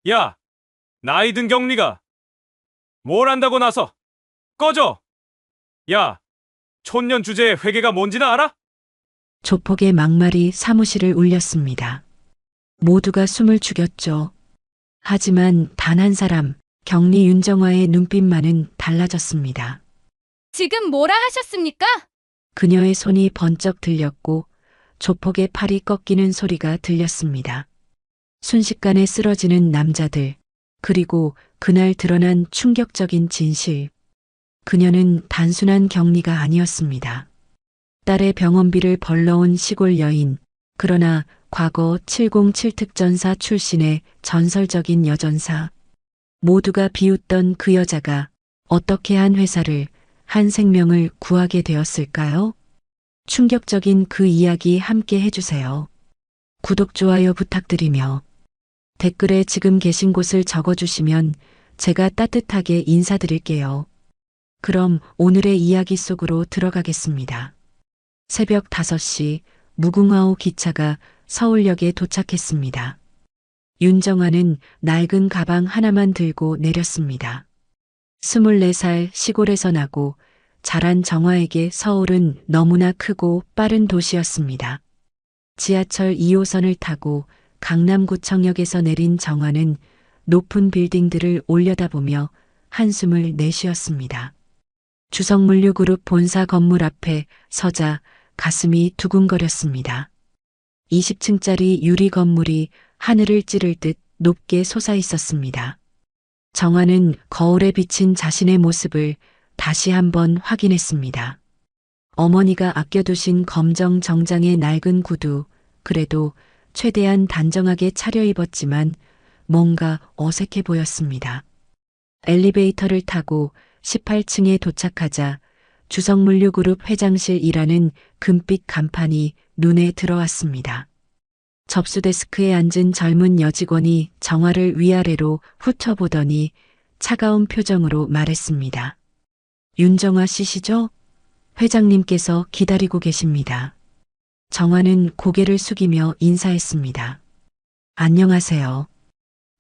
야, 나이 든 경리가 뭘 안다고 나서 꺼져! 야, 촌년 주제에 회계가 뭔지는 알아? 조폭의 막말이 사무실을 울렸습니다. 모두가 숨을 죽였죠. 하지만 단 한 사람, 경리 윤정화의 눈빛만은 달라졌습니다. 지금 뭐라 하셨습니까? 그녀의 손이 번쩍 들렸고 조폭의 팔이 꺾이는 소리가 들렸습니다. 순식간에 쓰러지는 남자들, 그리고 그날 드러난 충격적인 진실. 그녀는 단순한 격리가 아니었습니다. 딸의 병원비를 벌러온 시골 여인, 그러나 과거 707 특전사 출신의 전설적인 여전사. 모두가 비웃던 그 여자가 어떻게 한 회사를, 한 생명을 구하게 되었을까요? 충격적인 그 이야기 함께 해주세요. 구독, 좋아요 부탁드리며 댓글에 지금 계신 곳을 적어주시면 제가 따뜻하게 인사드릴게요. 그럼 오늘의 이야기 속으로 들어가겠습니다. 새벽 5시 무궁화호 기차가 서울역에 도착했습니다. 윤정아는 낡은 가방 하나만 들고 내렸습니다. 24살 시골에서 나고 자란 정화에게 서울은 너무나 크고 빠른 도시였습니다. 지하철 2호선을 타고 강남구청역에서 내린 정화는 높은 빌딩들을 올려다보며 한숨을 내쉬었습니다. 주성물류그룹 본사 건물 앞에 서자 가슴이 두근거렸습니다. 20층짜리 유리 건물이 하늘을 찌를 듯 높게 솟아 있었습니다. 정화는 거울에 비친 자신의 모습을 다시 한번 확인했습니다. 어머니가 아껴두신 검정 정장의 낡은 구두, 그래도 최대한 단정하게 차려입었지만 뭔가 어색해 보였습니다. 엘리베이터를 타고 18층에 도착하자 주성물류그룹 회장실이라는 금빛 간판이 눈에 들어왔습니다. 접수 데스크에 앉은 젊은 여직원이 정화를 위아래로 훑어보더니 차가운 표정으로 말했습니다. 윤정화 씨시죠? 회장님께서 기다리고 계십니다. 정화는 고개를 숙이며 인사했습니다. 안녕하세요.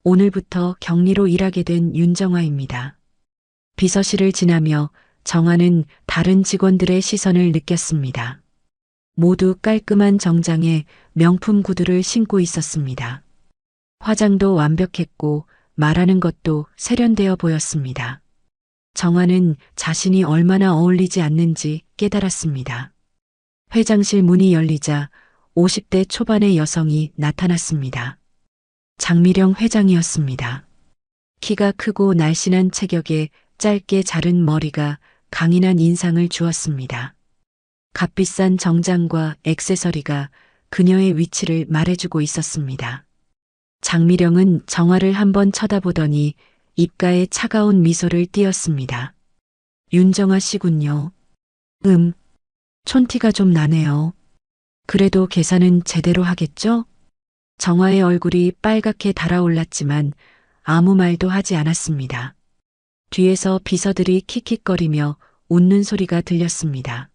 오늘부터 격리로 일하게 된 윤정화입니다. 비서실을 지나며 정화는 다른 직원들의 시선을 느꼈습니다. 모두 깔끔한 정장에 명품 구두를 신고 있었습니다. 화장도 완벽했고 말하는 것도 세련되어 보였습니다. 정화는 자신이 얼마나 어울리지 않는지 깨달았습니다. 회장실 문이 열리자 50대 초반의 여성이 나타났습니다. 장미령 회장이었습니다. 키가 크고 날씬한 체격에 짧게 자른 머리가 강인한 인상을 주었습니다. 값비싼 정장과 액세서리가 그녀의 위치를 말해주고 있었습니다. 장미령은 정화를 한번 쳐다보더니 입가에 차가운 미소를 띄었습니다. 윤정아 씨군요. 촌티가 좀 나네요. 그래도 계산은 제대로 하겠죠? 정화의 얼굴이 빨갛게 달아올랐지만 아무 말도 하지 않았습니다. 뒤에서 비서들이 킥킥거리며 웃는 소리가 들렸습니다.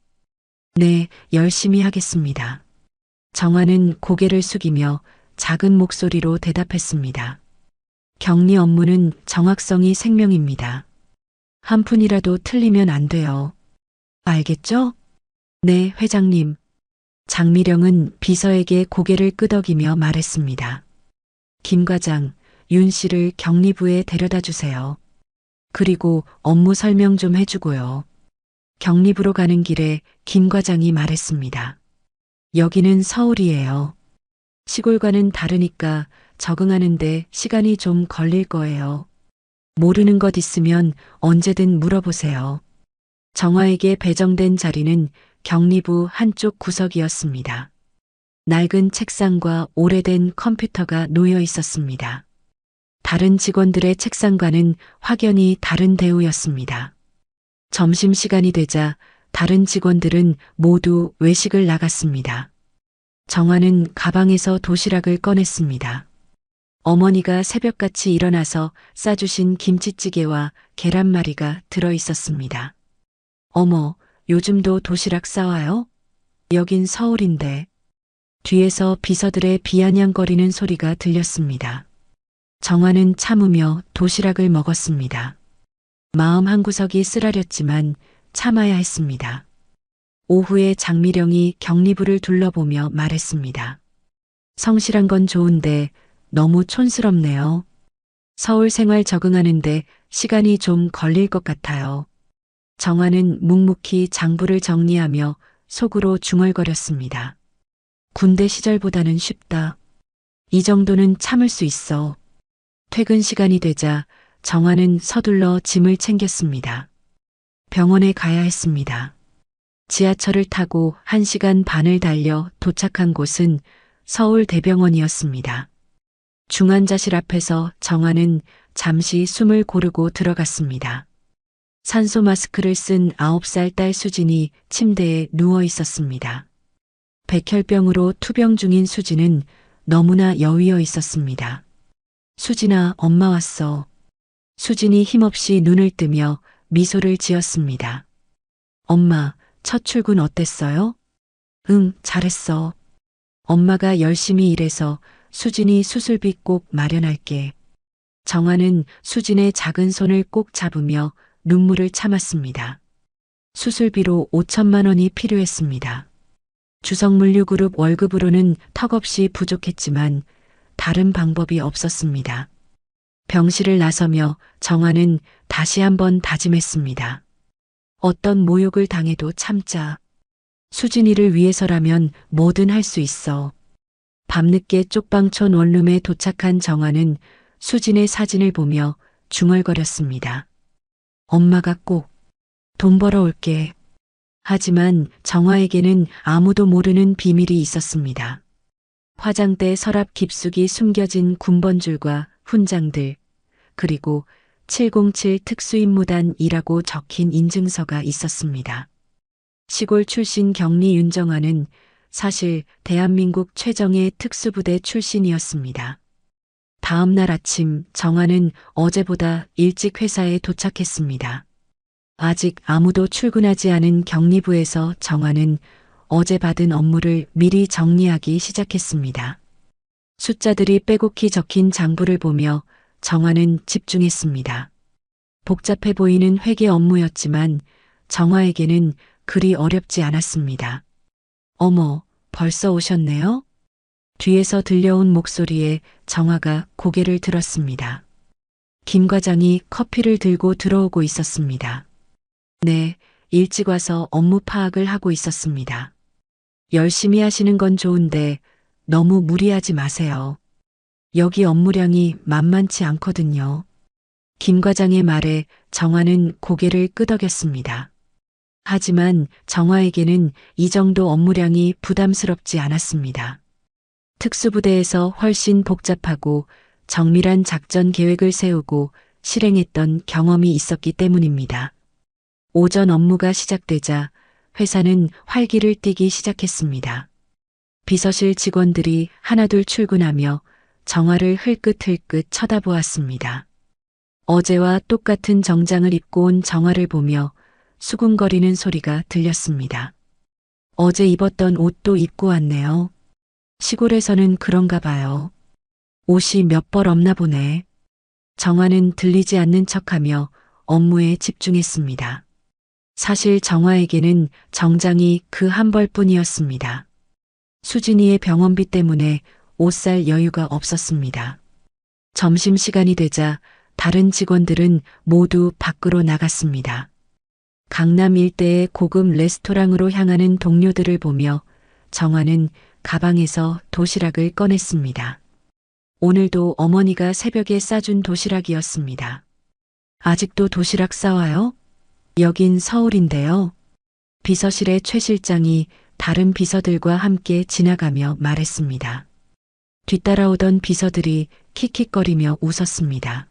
네, 열심히 하겠습니다. 정화는 고개를 숙이며 작은 목소리로 대답했습니다. 격리 업무는 정확성이 생명입니다. 한 푼이라도 틀리면 안 돼요. 알겠죠? 네, 회장님. 장미령은 비서에게 고개를 끄덕이며 말했습니다. 김 과장, 윤 씨를 격리부에 데려다 주세요. 그리고 업무 설명 좀 해주고요. 격리부로 가는 길에 김 과장이 말했습니다. 여기는 서울이에요. 시골과는 다르니까 적응하는데 시간이 좀 걸릴 거예요. 모르는 것 있으면 언제든 물어보세요. 정화에게 배정된 자리는 격리부 한쪽 구석이었습니다. 낡은 책상과 오래된 컴퓨터가 놓여 있었습니다. 다른 직원들의 책상과는 확연히 다른 대우였습니다. 점심시간이 되자 다른 직원들은 모두 외식을 나갔습니다. 정화는 가방에서 도시락을 꺼냈습니다. 어머니가 새벽같이 일어나서 싸주신 김치찌개와 계란말이가 들어 있었습니다. 어머, 요즘도 도시락 싸와요? 여긴 서울인데. 뒤에서 비서들의 비아냥거리는 소리가 들렸습니다. 정화는 참으며 도시락을 먹었습니다. 마음 한구석이 쓰라렸지만 참아야 했습니다. 오후에 장미령이 격리부를 둘러보며 말했습니다. 성실한 건 좋은데 너무 촌스럽네요. 서울 생활 적응하는데 시간이 좀 걸릴 것 같아요. 정화는 묵묵히 장부를 정리하며 속으로 중얼거렸습니다. 군대 시절보다는 쉽다. 이 정도는 참을 수 있어. 퇴근 시간이 되자 정화는 서둘러 짐을 챙겼습니다. 병원에 가야 했습니다. 지하철을 타고 1시간 반을 달려 도착한 곳은 서울대병원이었습니다. 중환자실 앞에서 정화는 잠시 숨을 고르고 들어갔습니다. 산소 마스크를 쓴 9살 딸 수진이 침대에 누워 있었습니다. 백혈병으로 투병 중인 수진은 너무나 여위어 있었습니다. 수진아, 엄마 왔어. 수진이 힘없이 눈을 뜨며 미소를 지었습니다. 엄마, 첫 출근 어땠어요? 응, 잘했어. 엄마가 열심히 일해서 수진이 수술비 꼭 마련할게. 정화는 수진의 작은 손을 꼭 잡으며 눈물을 참았습니다. 수술비로 5천만 원이 필요했습니다. 주성물류그룹 월급으로는 턱없이 부족했지만 다른 방법이 없었습니다. 병실을 나서며 정화는 다시 한번 다짐했습니다. 어떤 모욕을 당해도 참자. 수진이를 위해서라면 뭐든 할 수 있어. 밤늦게 쪽방촌 원룸에 도착한 정화는 수진의 사진을 보며 중얼거렸습니다. 엄마가 꼭 돈 벌어올게. 하지만 정화에게는 아무도 모르는 비밀이 있었습니다. 화장대 서랍 깊숙이 숨겨진 군번줄과 훈장들, 그리고 707 특수임무단이라고 적힌 인증서가 있었습니다. 시골 출신 격리 윤정화는 사실 대한민국 최정예 특수부대 출신이었습니다. 다음 날 아침 정화는 어제보다 일찍 회사에 도착했습니다. 아직 아무도 출근하지 않은 격리부에서 정화는 어제 받은 업무를 미리 정리하기 시작했습니다. 숫자들이 빼곡히 적힌 장부를 보며 정화는 집중했습니다. 복잡해 보이는 회계 업무였지만 정화에게는 그리 어렵지 않았습니다. 어머, 벌써 오셨네요? 뒤에서 들려온 목소리에 정화가 고개를 들었습니다. 김 과장이 커피를 들고 들어오고 있었습니다. 네, 일찍 와서 업무 파악을 하고 있었습니다. 열심히 하시는 건 좋은데 너무 무리하지 마세요. 여기 업무량이 만만치 않거든요. 김 과장의 말에 정화는 고개를 끄덕였습니다. 하지만 정화에게는 이 정도 업무량이 부담스럽지 않았습니다. 특수부대에서 훨씬 복잡하고 정밀한 작전 계획을 세우고 실행했던 경험이 있었기 때문입니다. 오전 업무가 시작되자 회사는 활기를 띠기 시작했습니다. 비서실 직원들이 하나둘 출근하며 정화를 흘끗흘끗 쳐다보았습니다. 어제와 똑같은 정장을 입고 온 정화를 보며 수군거리는 소리가 들렸습니다. 어제 입었던 옷도 입고 왔네요. 시골에서는 그런가 봐요. 옷이 몇 벌 없나 보네. 정화는 들리지 않는 척하며 업무에 집중했습니다. 사실 정화에게는 정장이 그 한 벌뿐이었습니다. 수진이의 병원비 때문에 옷 살 여유가 없었습니다. 점심시간이 되자 다른 직원들은 모두 밖으로 나갔습니다. 강남 일대의 고급 레스토랑으로 향하는 동료들을 보며 정화는 가방에서 도시락을 꺼냈습니다. 오늘도 어머니가 새벽에 싸준 도시락이었습니다. 아직도 도시락 싸와요? 여긴 서울인데요. 비서실의 최 실장이 다른 비서들과 함께 지나가며 말했습니다. 뒤따라오던 비서들이 킥킥거리며 웃었습니다.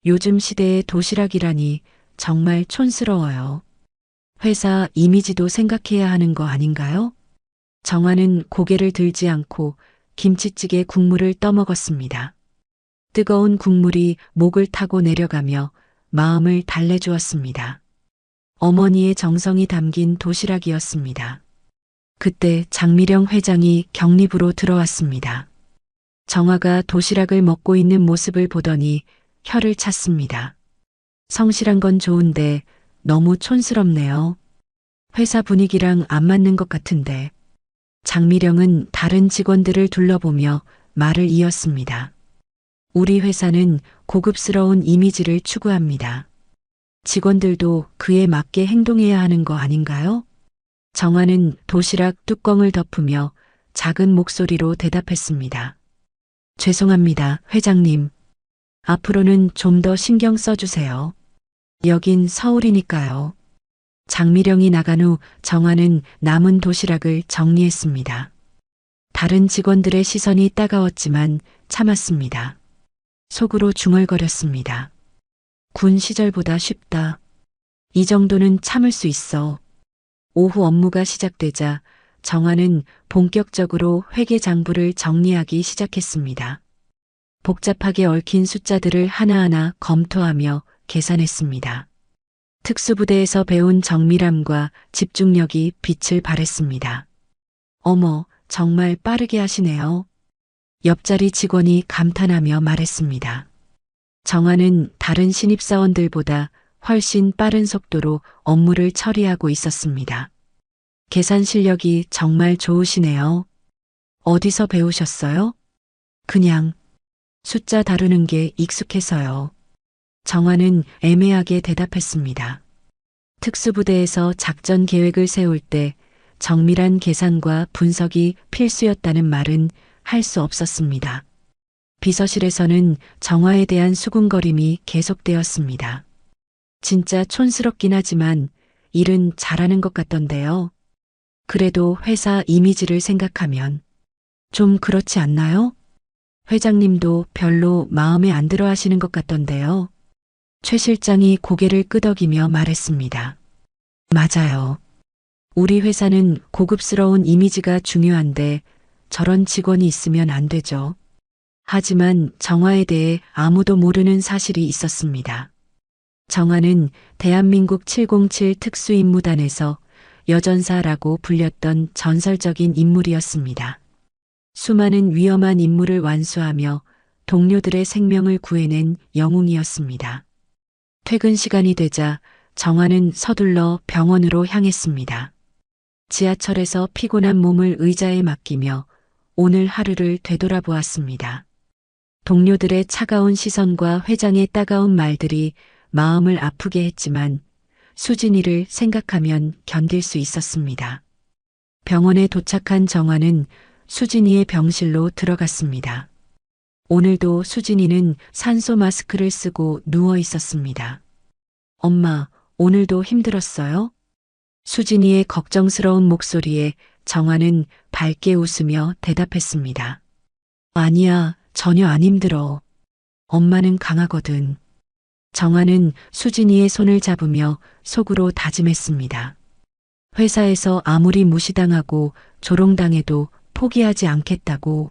요즘 시대의 도시락이라니 정말 촌스러워요. 회사 이미지도 생각해야 하는 거 아닌가요? 정화는 고개를 들지 않고 김치찌개 국물을 떠먹었습니다. 뜨거운 국물이 목을 타고 내려가며 마음을 달래주었습니다. 어머니의 정성이 담긴 도시락이었습니다. 그때 장미령 회장이 격리부로 들어왔습니다. 정화가 도시락을 먹고 있는 모습을 보더니 혀를 찼습니다. 성실한 건 좋은데 너무 촌스럽네요. 회사 분위기랑 안 맞는 것 같은데. 장미령은 다른 직원들을 둘러보며 말을 이었습니다. 우리 회사는 고급스러운 이미지를 추구합니다. 직원들도 그에 맞게 행동해야 하는 거 아닌가요? 정화는 도시락 뚜껑을 덮으며 작은 목소리로 대답했습니다. 죄송합니다, 회장님. 앞으로는 좀 더 신경 써주세요. 여긴 서울이니까요. 장미령이 나간 후 정화는 남은 도시락을 정리했습니다. 다른 직원들의 시선이 따가웠지만 참았습니다. 속으로 중얼거렸습니다. 군 시절보다 쉽다. 이 정도는 참을 수 있어. 오후 업무가 시작되자 정화는 본격적으로 회계 장부를 정리하기 시작했습니다. 복잡하게 얽힌 숫자들을 하나하나 검토하며 계산했습니다. 특수부대에서 배운 정밀함과 집중력이 빛을 발했습니다. 어머, 정말 빠르게 하시네요. 옆자리 직원이 감탄하며 말했습니다. 정화는 다른 신입사원들보다 훨씬 빠른 속도로 업무를 처리하고 있었습니다. 계산 실력이 정말 좋으시네요. 어디서 배우셨어요? 그냥 숫자 다루는 게 익숙해서요. 정화는 애매하게 대답했습니다. 특수부대에서 작전 계획을 세울 때 정밀한 계산과 분석이 필수였다는 말은 할 수 없었습니다. 비서실에서는 정화에 대한 수군거림이 계속되었습니다. 진짜 촌스럽긴 하지만 일은 잘하는 것 같던데요. 그래도 회사 이미지를 생각하면 좀 그렇지 않나요? 회장님도 별로 마음에 안 들어 하시는 것 같던데요. 최 실장이 고개를 끄덕이며 말했습니다. 맞아요. 우리 회사는 고급스러운 이미지가 중요한데 저런 직원이 있으면 안 되죠. 하지만 정화에 대해 아무도 모르는 사실이 있었습니다. 정화는 대한민국 707 특수임무단에서 여전사라고 불렸던 전설적인 인물이었습니다. 수많은 위험한 임무를 완수하며 동료들의 생명을 구해낸 영웅이었습니다. 퇴근 시간이 되자 정화는 서둘러 병원으로 향했습니다. 지하철에서 피곤한 몸을 의자에 맡기며 오늘 하루를 되돌아보았습니다. 동료들의 차가운 시선과 회장의 따가운 말들이 마음을 아프게 했지만 수진이를 생각하면 견딜 수 있었습니다. 병원에 도착한 정화는 수진이의 병실로 들어갔습니다. 오늘도 수진이는 산소 마스크를 쓰고 누워 있었습니다. 엄마, 오늘도 힘들었어요? 수진이의 걱정스러운 목소리에 정화는 밝게 웃으며 대답했습니다. 아니야, 전혀 안 힘들어. 엄마는 강하거든. 정화는 수진이의 손을 잡으며 속으로 다짐했습니다. 회사에서 아무리 무시당하고 조롱당해도 포기하지 않겠다고.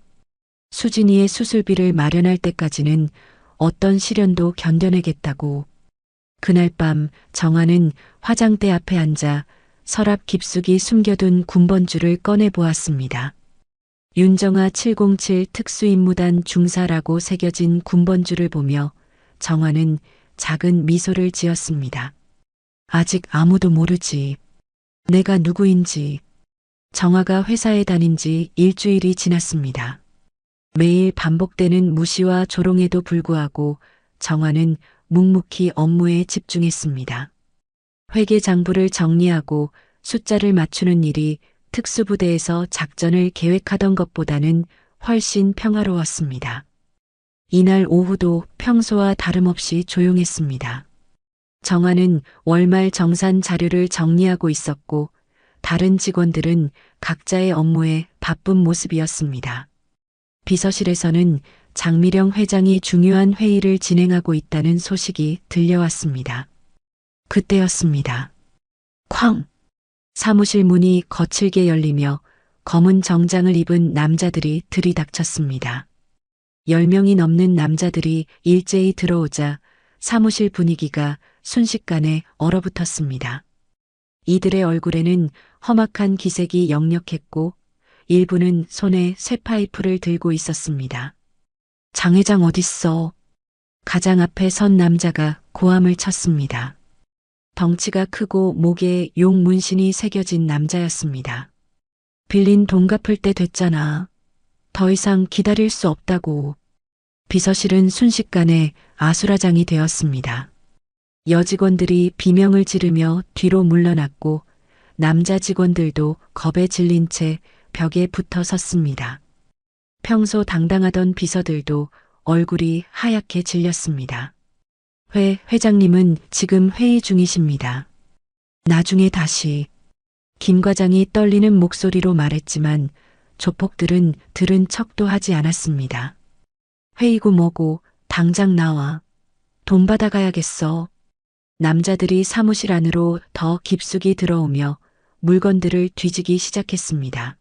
수진이의 수술비를 마련할 때까지는 어떤 시련도 견뎌내겠다고. 그날 밤 정화는 화장대 앞에 앉아 서랍 깊숙이 숨겨둔 군번줄을 꺼내보았습니다. 윤정아 707 특수임무단 중사라고 새겨진 군번줄을 보며 정화는 작은 미소를 지었습니다. 아직 아무도 모르지. 내가 누구인지. 정화가 회사에 다닌 지 일주일이 지났습니다. 매일 반복되는 무시와 조롱에도 불구하고 정화는 묵묵히 업무에 집중했습니다. 회계 장부를 정리하고 숫자를 맞추는 일이 특수부대에서 작전을 계획하던 것보다는 훨씬 평화로웠습니다. 이날 오후도 평소와 다름없이 조용했습니다. 정화는 월말 정산 자료를 정리하고 있었고 다른 직원들은 각자의 업무에 바쁜 모습이었습니다. 비서실에서는 장미령 회장이 중요한 회의를 진행하고 있다는 소식이 들려왔습니다. 그때였습니다. 쾅! 사무실 문이 거칠게 열리며 검은 정장을 입은 남자들이 들이닥쳤습니다. 10명이 넘는 남자들이 일제히 들어오자 사무실 분위기가 순식간에 얼어붙었습니다. 이들의 얼굴에는 험악한 기색이 역력했고 일부는 손에 쇠파이프를 들고 있었습니다. 장 회장 어딨어? 가장 앞에 선 남자가 고함을 쳤습니다. 덩치가 크고 목에 용 문신이 새겨진 남자였습니다. 빌린 돈 갚을 때 됐잖아. 더 이상 기다릴 수 없다고. 비서실은 순식간에 아수라장이 되었습니다. 여직원들이 비명을 지르며 뒤로 물러났고 남자 직원들도 겁에 질린 채 벽에 붙어 섰습니다. 평소 당당하던 비서들도 얼굴이 하얗게 질렸습니다. 회장님은 지금 회의 중이십니다. 나중에 다시. 김 과장이 떨리는 목소리로 말했지만 조폭들은 들은 척도 하지 않았습니다. 회의고 뭐고 당장 나와. 돈 받아가야겠어. 남자들이 사무실 안으로 더 깊숙이 들어오며 물건들을 뒤지기 시작했습니다.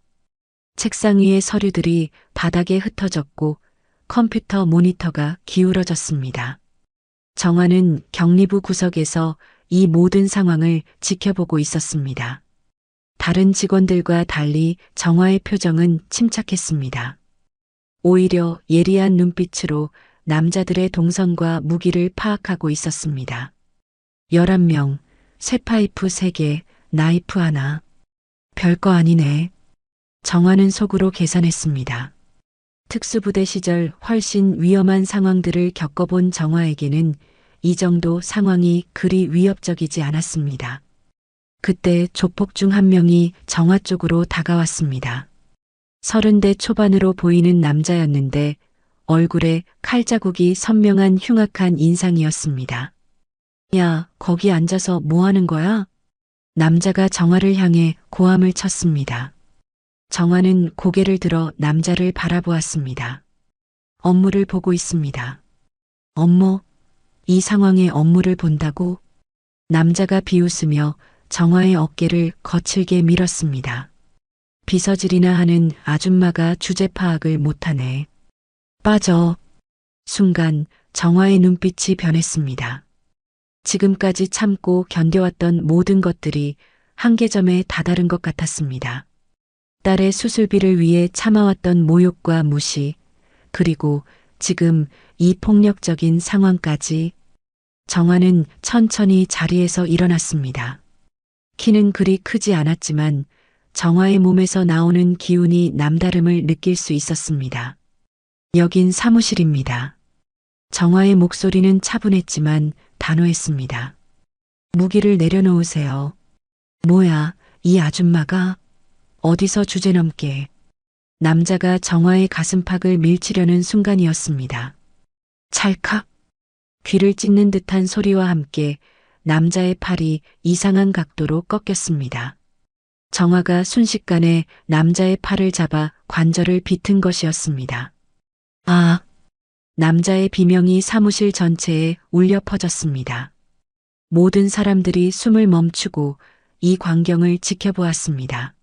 책상 위의 서류들이 바닥에 흩어졌고 컴퓨터 모니터가 기울어졌습니다. 정화는 격리부 구석에서 이 모든 상황을 지켜보고 있었습니다. 다른 직원들과 달리 정화의 표정은 침착했습니다. 오히려 예리한 눈빛으로 남자들의 동선과 무기를 파악하고 있었습니다. 11명, 쇠파이프 3개, 나이프 하나. 별거 아니네. 정화는 속으로 계산했습니다. 특수부대 시절 훨씬 위험한 상황들을 겪어본 정화에게는 이 정도 상황이 그리 위협적이지 않았습니다. 그때 조폭 중 한 명이 정화 쪽으로 다가왔습니다. 30대 초반으로 보이는 남자였는데 얼굴에 칼자국이 선명한 흉악한 인상이었습니다. 야, 거기 앉아서 뭐 하는 거야? 남자가 정화를 향해 고함을 쳤습니다. 정화는 고개를 들어 남자를 바라보았습니다. 업무를 보고 있습니다. 업무? 이 상황에 업무를 본다고? 남자가 비웃으며 정화의 어깨를 거칠게 밀었습니다. 비서질이나 하는 아줌마가 주제 파악을 못하네. 빠져. 순간 정화의 눈빛이 변했습니다. 지금까지 참고 견뎌왔던 모든 것들이 한계점에 다다른 것 같았습니다. 딸의 수술비를 위해 참아왔던 모욕과 무시, 그리고 지금 이 폭력적인 상황까지. 정화는 천천히 자리에서 일어났습니다. 키는 그리 크지 않았지만 정화의 몸에서 나오는 기운이 남다름을 느낄 수 있었습니다. 여긴 사무실입니다. 정화의 목소리는 차분했지만 단호했습니다. 무기를 내려놓으세요. 뭐야, 이 아줌마가? 어디서 주제넘게. 남자가 정화의 가슴팍을 밀치려는 순간이었습니다. 찰칵. 귀를 찢는 듯한 소리와 함께 남자의 팔이 이상한 각도로 꺾였습니다. 정화가 순식간에 남자의 팔을 잡아 관절을 비튼 것이었습니다. 아! 남자의 비명이 사무실 전체에 울려 퍼졌습니다. 모든 사람들이 숨을 멈추고 이 광경을 지켜보았습니다.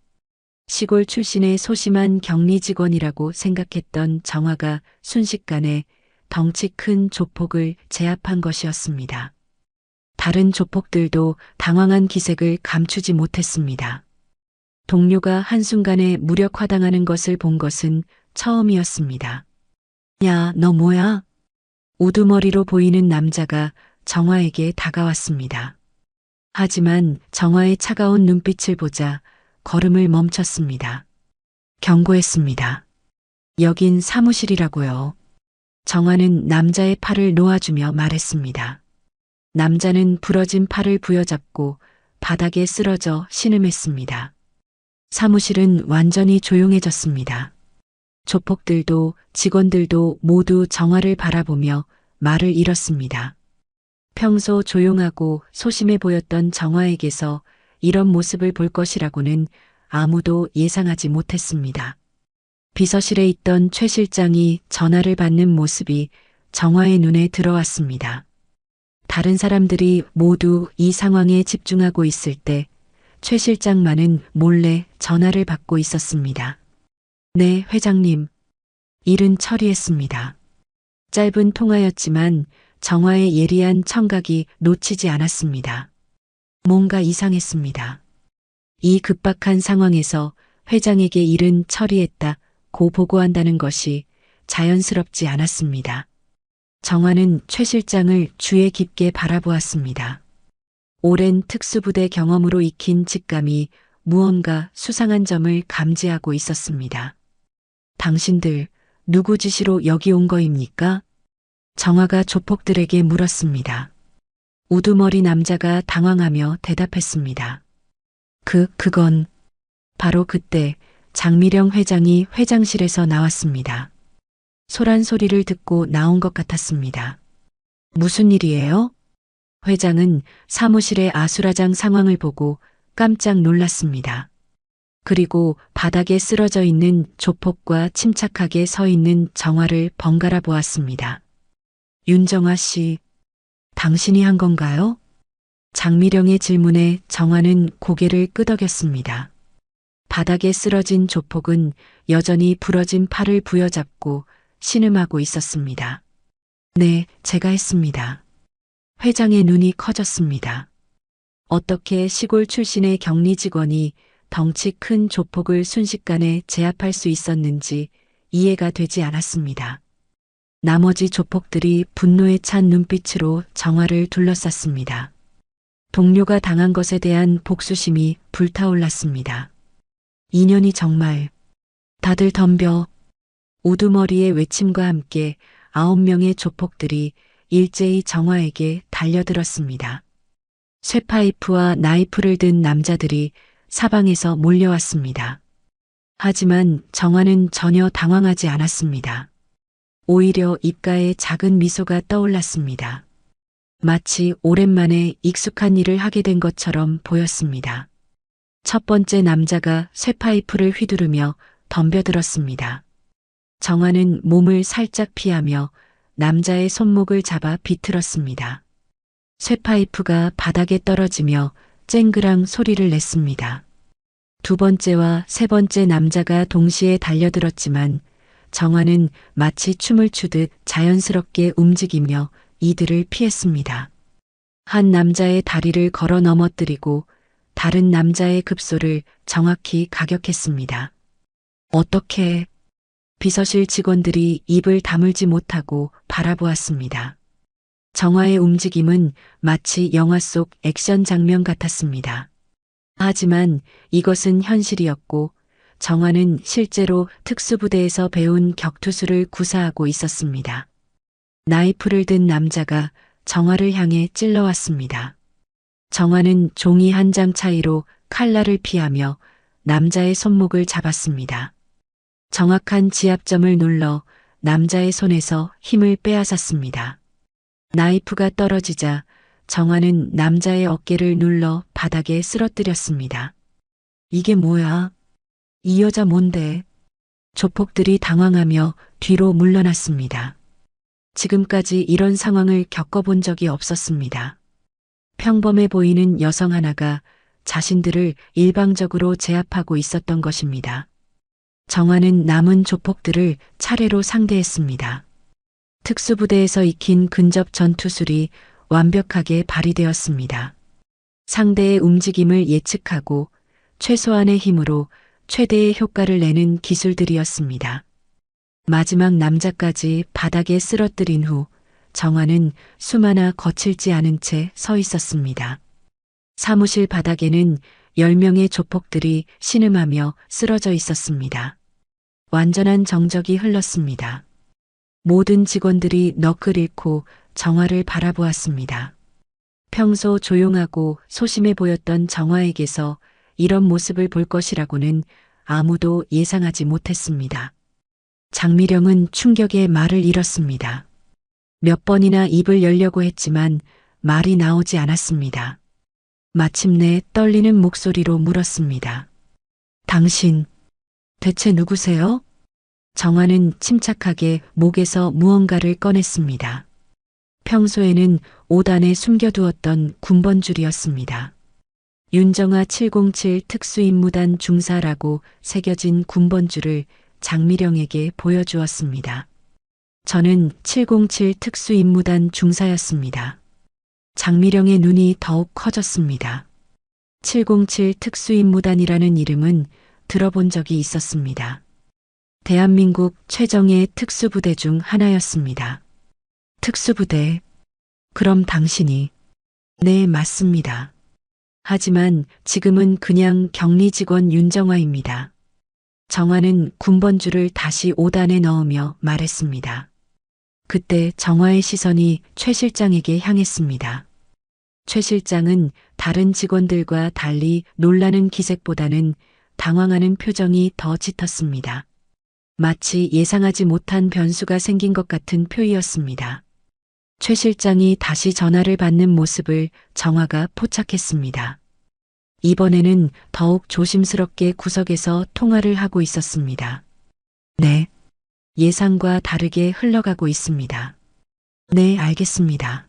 시골 출신의 소심한 격리 직원이라고 생각했던 정화가 순식간에 덩치 큰 조폭을 제압한 것이었습니다. 다른 조폭들도 당황한 기색을 감추지 못했습니다. 동료가 한순간에 무력화당하는 것을 본 것은 처음이었습니다. 야, 너 뭐야? 우두머리로 보이는 남자가 정화에게 다가왔습니다. 하지만 정화의 차가운 눈빛을 보자 걸음을 멈췄습니다. 경고했습니다. 여긴 사무실이라고요. 정화는 남자의 팔을 놓아주며 말했습니다. 남자는 부러진 팔을 부여잡고 바닥에 쓰러져 신음했습니다. 사무실은 완전히 조용해졌습니다. 조폭들도 직원들도 모두 정화를 바라보며 말을 잃었습니다. 평소 조용하고 소심해 보였던 정화에게서 이런 모습을 볼 것이라고는 아무도 예상하지 못했습니다. 비서실에 있던 최 실장이 전화를 받는 모습이 정화의 눈에 들어왔습니다. 다른 사람들이 모두 이 상황에 집중하고 있을 때 최 실장만은 몰래 전화를 받고 있었습니다. 네, 회장님. 일은 처리했습니다. 짧은 통화였지만 정화의 예리한 청각이 놓치지 않았습니다. 뭔가 이상했습니다. 이 급박한 상황에서 회장에게 일은 처리했다고 보고한다는 것이 자연스럽지 않았습니다. 정화는 최 실장을 주의 깊게 바라보았습니다. 오랜 특수부대 경험으로 익힌 직감이 무언가 수상한 점을 감지하고 있었습니다. 당신들 누구 지시로 여기 온 거입니까? 정화가 조폭들에게 물었습니다. 우두머리 남자가 당황하며 대답했습니다. 그건 바로 그때 장미령 회장이 회장실에서 나왔습니다. 소란 소리를 듣고 나온 것 같았습니다. 무슨 일이에요? 회장은 사무실의 아수라장 상황을 보고 깜짝 놀랐습니다. 그리고 바닥에 쓰러져 있는 조폭과 침착하게 서 있는 정화를 번갈아 보았습니다. 윤정화 씨, 당신이 한 건가요? 장미령의 질문에 정화는 고개를 끄덕였습니다. 바닥에 쓰러진 조폭은 여전히 부러진 팔을 부여잡고 신음하고 있었습니다. 네, 제가 했습니다. 회장의 눈이 커졌습니다. 어떻게 시골 출신의 격리 직원이 덩치 큰 조폭을 순식간에 제압할 수 있었는지 이해가 되지 않았습니다. 나머지 조폭들이 분노에 찬 눈빛으로 정화를 둘러쌌습니다. 동료가 당한 것에 대한 복수심이 불타올랐습니다. 인연이 정말 다들 덤벼. 우두머리의 외침과 함께 9명의 조폭들이 일제히 정화에게 달려들었습니다. 쇠파이프와 나이프를 든 남자들이 사방에서 몰려왔습니다. 하지만 정화는 전혀 당황하지 않았습니다. 오히려 입가에 작은 미소가 떠올랐습니다. 마치 오랜만에 익숙한 일을 하게 된 것처럼 보였습니다. 첫 번째 남자가 쇠파이프를 휘두르며 덤벼들었습니다. 정화는 몸을 살짝 피하며 남자의 손목을 잡아 비틀었습니다. 쇠파이프가 바닥에 떨어지며 쨍그랑 소리를 냈습니다. 두 번째와 세 번째 남자가 동시에 달려들었지만 정화는 마치 춤을 추듯 자연스럽게 움직이며 이들을 피했습니다. 한 남자의 다리를 걸어 넘어뜨리고 다른 남자의 급소를 정확히 가격했습니다. 어떻게? 비서실 직원들이 입을 다물지 못하고 바라보았습니다. 정화의 움직임은 마치 영화 속 액션 장면 같았습니다. 하지만 이것은 현실이었고 정화는 실제로 특수부대에서 배운 격투수를 구사하고 있었습니다. 나이프를 든 남자가 정화를 향해 찔러왔습니다. 정화는 종이 한 장 차이로 칼날을 피하며 남자의 손목을 잡았습니다. 정확한 지압점을 눌러 남자의 손에서 힘을 빼앗았습니다. 나이프가 떨어지자 정화는 남자의 어깨를 눌러 바닥에 쓰러뜨렸습니다. 이게 뭐야? 이 여자 뭔데? 조폭들이 당황하며 뒤로 물러났습니다. 지금까지 이런 상황을 겪어본 적이 없었습니다. 평범해 보이는 여성 하나가 자신들을 일방적으로 제압하고 있었던 것입니다. 정화는 남은 조폭들을 차례로 상대했습니다. 특수부대에서 익힌 근접 전투술이 완벽하게 발휘되었습니다. 상대의 움직임을 예측하고 최소한의 힘으로 최대의 효과를 내는 기술들이었습니다. 마지막 남자까지 바닥에 쓰러뜨린 후 정화는 숨 하나 거칠지 않은 채 서 있었습니다. 사무실 바닥에는 10명의 조폭들이 신음하며 쓰러져 있었습니다. 완전한 정적이 흘렀습니다. 모든 직원들이 넋을 잃고 정화를 바라보았습니다. 평소 조용하고 소심해 보였던 정화에게서 이런 모습을 볼 것이라고는 아무도 예상하지 못했습니다. 장미령은 충격에 말을 잃었습니다. 몇 번이나 입을 열려고 했지만 말이 나오지 않았습니다. 마침내 떨리는 목소리로 물었습니다. 당신, 대체 누구세요? 정화는 침착하게 목에서 무언가를 꺼냈습니다. 평소에는 5단에 숨겨두었던 군번줄이었습니다. 윤정화 707 특수임무단 중사라고 새겨진 군번줄을 장미령에게 보여주었습니다. 저는 707 특수임무단 중사였습니다. 장미령의 눈이 더욱 커졌습니다. 707 특수임무단이라는 이름은 들어본 적이 있었습니다. 대한민국 최정예 특수부대 중 하나였습니다. 특수부대. 그럼 당신이. 네, 맞습니다. 하지만 지금은 그냥 격리 직원 윤정화입니다. 정화는 군번줄을 다시 5단에 넣으며 말했습니다. 그때 정화의 시선이 최 실장에게 향했습니다. 최 실장은 다른 직원들과 달리 놀라는 기색보다는 당황하는 표정이 더 짙었습니다. 마치 예상하지 못한 변수가 생긴 것 같은 표이었습니다. 최 실장이 다시 전화를 받는 모습을 정화가 포착했습니다. 이번에는 더욱 조심스럽게 구석에서 통화를 하고 있었습니다. 네. 예상과 다르게 흘러가고 있습니다. 네, 알겠습니다.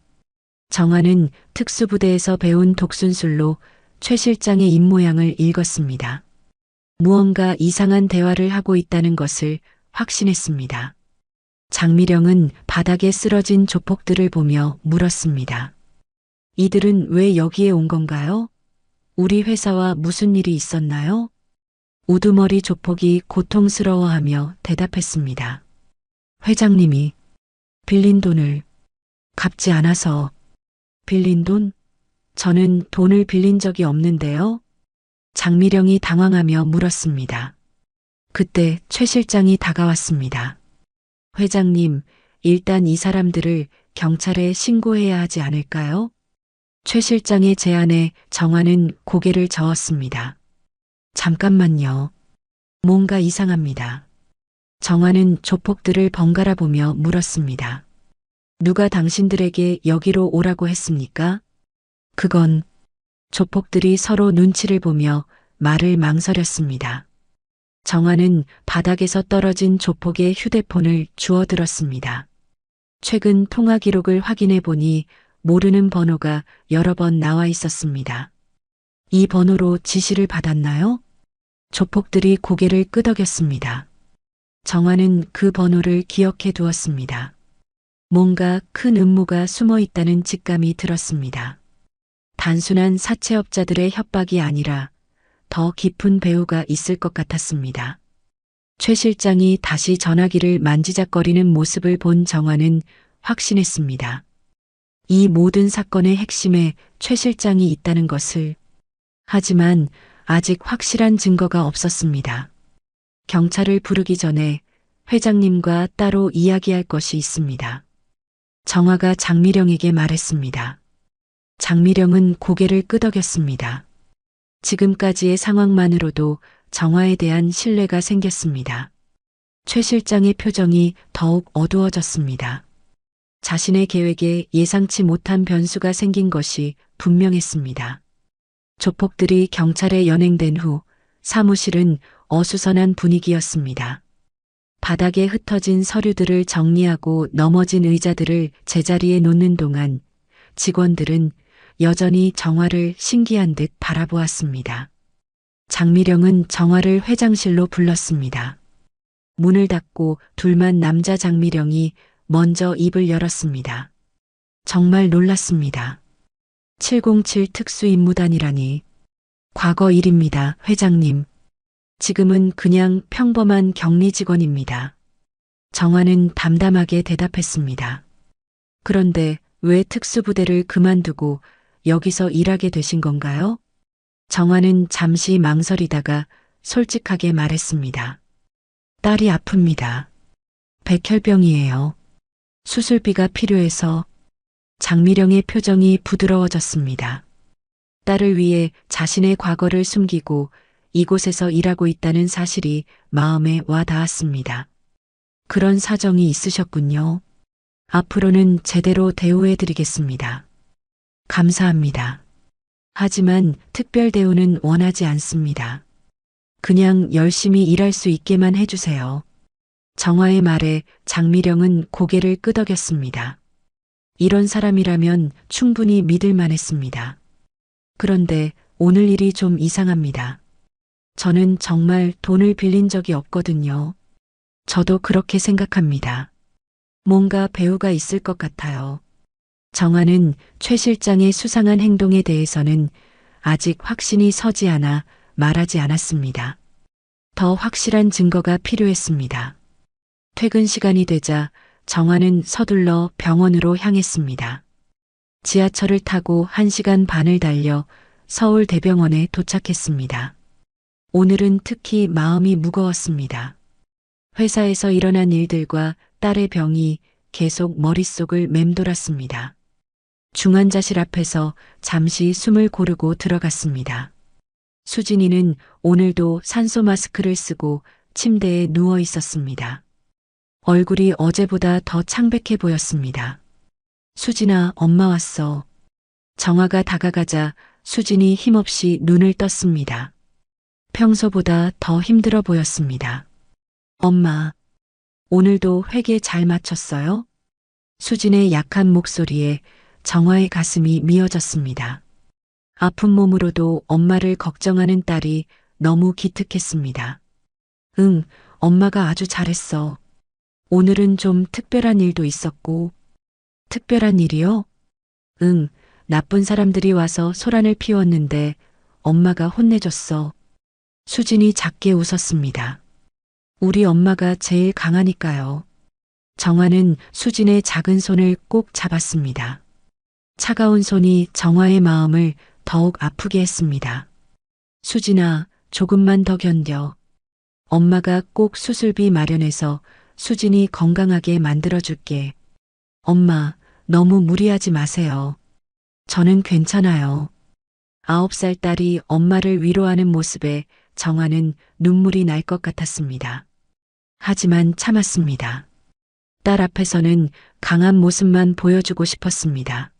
정화는 특수부대에서 배운 독순술로 최 실장의 입모양을 읽었습니다. 무언가 이상한 대화를 하고 있다는 것을 확신했습니다. 장미령은 바닥에 쓰러진 조폭들을 보며 물었습니다. 이들은 왜 여기에 온 건가요? 우리 회사와 무슨 일이 있었나요? 우두머리 조폭이 고통스러워하며 대답했습니다. 회장님이 빌린 돈을 갚지 않아서. 빌린 돈? 저는 돈을 빌린 적이 없는데요. 장미령이 당황하며 물었습니다. 그때 최 실장이 다가왔습니다. 회장님, 일단 이 사람들을 경찰에 신고해야 하지 않을까요? 최 실장의 제안에 정화는 고개를 저었습니다. 잠깐만요. 뭔가 이상합니다. 정화는 조폭들을 번갈아 보며 물었습니다. 누가 당신들에게 여기로 오라고 했습니까? 그건 조폭들이 서로 눈치를 보며 말을 망설였습니다. 정화는 바닥에서 떨어진 조폭의 휴대폰을 주워들었습니다. 최근 통화 기록을 확인해 보니 모르는 번호가 여러 번 나와 있었습니다. 이 번호로 지시를 받았나요? 조폭들이 고개를 끄덕였습니다. 정화는 그 번호를 기억해 두었습니다. 뭔가 큰 음모가 숨어 있다는 직감이 들었습니다. 단순한 사채업자들의 협박이 아니라 더 깊은 배후가 있을 것 같았습니다. 최 실장이 다시 전화기를 만지작거리는 모습을 본 정화는 확신했습니다. 이 모든 사건의 핵심에 최 실장이 있다는 것을. 하지만 아직 확실한 증거가 없었습니다. 경찰을 부르기 전에 회장님과 따로 이야기할 것이 있습니다. 정화가 장미령에게 말했습니다. 장미령은 고개를 끄덕였습니다. 지금까지의 상황만으로도 정화에 대한 신뢰가 생겼습니다. 최 실장의 표정이 더욱 어두워졌습니다. 자신의 계획에 예상치 못한 변수가 생긴 것이 분명했습니다. 조폭들이 경찰에 연행된 후 사무실은 어수선한 분위기였습니다. 바닥에 흩어진 서류들을 정리하고 넘어진 의자들을 제자리에 놓는 동안 직원들은 여전히 정화를 신기한 듯 바라보았습니다. 장미령은 정화를 회장실로 불렀습니다. 문을 닫고 둘만 남자 장미령이 먼저 입을 열었습니다. 정말 놀랐습니다. 707 특수임무단이라니. 과거 일입니다, 회장님. 지금은 그냥 평범한 격리 직원입니다. 정화는 담담하게 대답했습니다. 그런데 왜 특수부대를 그만두고 여기서 일하게 되신 건가요? 정화는 잠시 망설이다가 솔직하게 말했습니다. 딸이 아픕니다. 백혈병이에요. 수술비가 필요해서. 장미령의 표정이 부드러워졌습니다. 딸을 위해 자신의 과거를 숨기고 이곳에서 일하고 있다는 사실이 마음에 와 닿았습니다. 그런 사정이 있으셨군요. 앞으로는 제대로 대우해드리겠습니다. 감사합니다. 하지만 특별 대우는 원하지 않습니다. 그냥 열심히 일할 수 있게만 해주세요. 정화의 말에 장미령은 고개를 끄덕였습니다. 이런 사람이라면 충분히 믿을 만했습니다. 그런데 오늘 일이 좀 이상합니다. 저는 정말 돈을 빌린 적이 없거든요. 저도 그렇게 생각합니다. 뭔가 배우가 있을 것 같아요. 정화는 최 실장의 수상한 행동에 대해서는 아직 확신이 서지 않아 말하지 않았습니다. 더 확실한 증거가 필요했습니다. 퇴근 시간이 되자 정화는 서둘러 병원으로 향했습니다. 지하철을 타고 1시간 반을 달려 서울대병원에 도착했습니다. 오늘은 특히 마음이 무거웠습니다. 회사에서 일어난 일들과 딸의 병이 계속 머릿속을 맴돌았습니다. 중환자실 앞에서 잠시 숨을 고르고 들어갔습니다. 수진이는 오늘도 산소 마스크를 쓰고 침대에 누워 있었습니다. 얼굴이 어제보다 더 창백해 보였습니다. 수진아, 엄마 왔어. 정화가 다가가자 수진이 힘없이 눈을 떴습니다. 평소보다 더 힘들어 보였습니다. 엄마, 오늘도 회계 잘 맞췄어요? 수진의 약한 목소리에 정화의 가슴이 미어졌습니다. 아픈 몸으로도 엄마를 걱정하는 딸이 너무 기특했습니다. 응, 엄마가 아주 잘했어. 오늘은 좀 특별한 일도 있었고. 특별한 일이요? 응, 나쁜 사람들이 와서 소란을 피웠는데 엄마가 혼내줬어. 수진이 작게 웃었습니다. 우리 엄마가 제일 강하니까요. 정화는 수진의 작은 손을 꼭 잡았습니다. 차가운 손이 정화의 마음을 더욱 아프게 했습니다. 수진아, 조금만 더 견뎌. 엄마가 꼭 수술비 마련해서 수진이 건강하게 만들어줄게. 엄마, 너무 무리하지 마세요. 저는 괜찮아요. 9살 딸이 엄마를 위로하는 모습에 정화는 눈물이 날 것 같았습니다. 하지만 참았습니다. 딸 앞에서는 강한 모습만 보여주고 싶었습니다.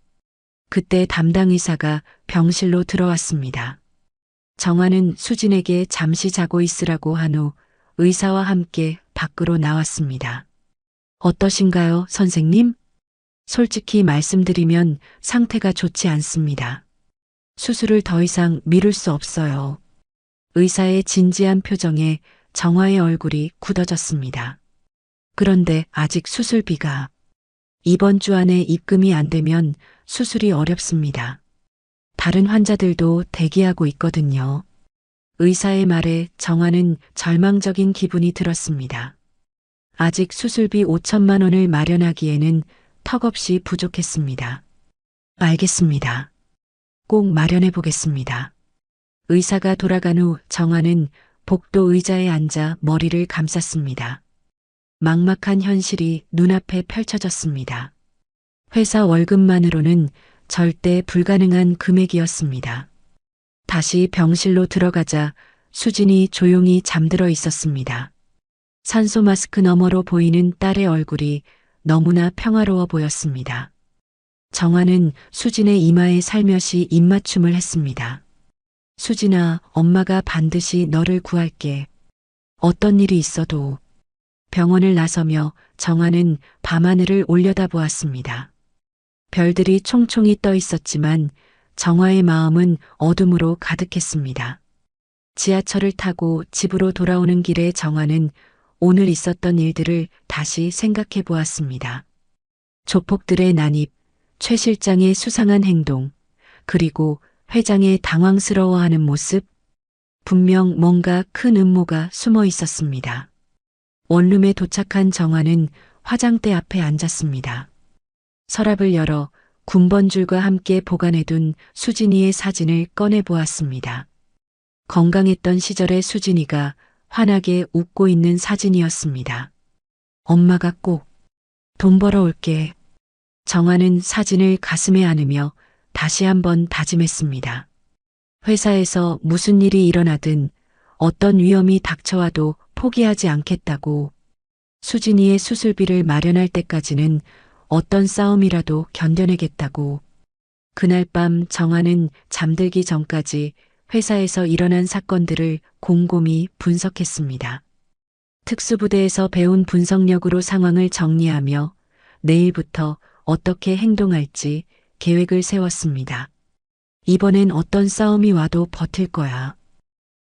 그때 담당 의사가 병실로 들어왔습니다. 정화는 수진에게 잠시 자고 있으라고 한 후 의사와 함께 밖으로 나왔습니다. 어떠신가요, 선생님? 솔직히 말씀드리면 상태가 좋지 않습니다. 수술을 더 이상 미룰 수 없어요. 의사의 진지한 표정에 정화의 얼굴이 굳어졌습니다. 그런데 아직 수술비가 이번 주 안에 입금이 안 되면 수술이 어렵습니다. 다른 환자들도 대기하고 있거든요. 의사의 말에 정화는 절망적인 기분이 들었습니다. 아직 수술비 5천만 원을 마련하기에는 턱없이 부족했습니다. 알겠습니다. 꼭 마련해 보겠습니다. 의사가 돌아간 후 정화는 복도 의자에 앉아 머리를 감쌌습니다. 막막한 현실이 눈앞에 펼쳐졌습니다. 회사 월급만으로는 절대 불가능한 금액이었습니다. 다시 병실로 들어가자 수진이 조용히 잠들어 있었습니다. 산소 마스크 너머로 보이는 딸의 얼굴이 너무나 평화로워 보였습니다. 정화는 수진의 이마에 살며시 입맞춤을 했습니다. 수진아, 엄마가 반드시 너를 구할게. 어떤 일이 있어도. 병원을 나서며 정화는 밤하늘을 올려다보았습니다. 별들이 총총히 떠 있었지만 정화의 마음은 어둠으로 가득했습니다. 지하철을 타고 집으로 돌아오는 길에 정화는 오늘 있었던 일들을 다시 생각해 보았습니다. 조폭들의 난입, 최 실장의 수상한 행동, 그리고 회장의 당황스러워하는 모습, 분명 뭔가 큰 음모가 숨어 있었습니다. 원룸에 도착한 정화는 화장대 앞에 앉았습니다. 서랍을 열어 군번줄과 함께 보관해둔 수진이의 사진을 꺼내 보았습니다. 건강했던 시절의 수진이가 환하게 웃고 있는 사진이었습니다. 엄마가 꼭 돈 벌어올게. 정화는 사진을 가슴에 안으며 다시 한번 다짐했습니다. 회사에서 무슨 일이 일어나든 어떤 위험이 닥쳐와도 포기하지 않겠다고. 수진이의 수술비를 마련할 때까지는 어떤 싸움이라도 견뎌내겠다고. 그날 밤 정화는 잠들기 전까지 회사에서 일어난 사건들을 곰곰이 분석했습니다. 특수부대에서 배운 분석력으로 상황을 정리하며 내일부터 어떻게 행동할지 계획을 세웠습니다. 이번엔 어떤 싸움이 와도 버틸 거야.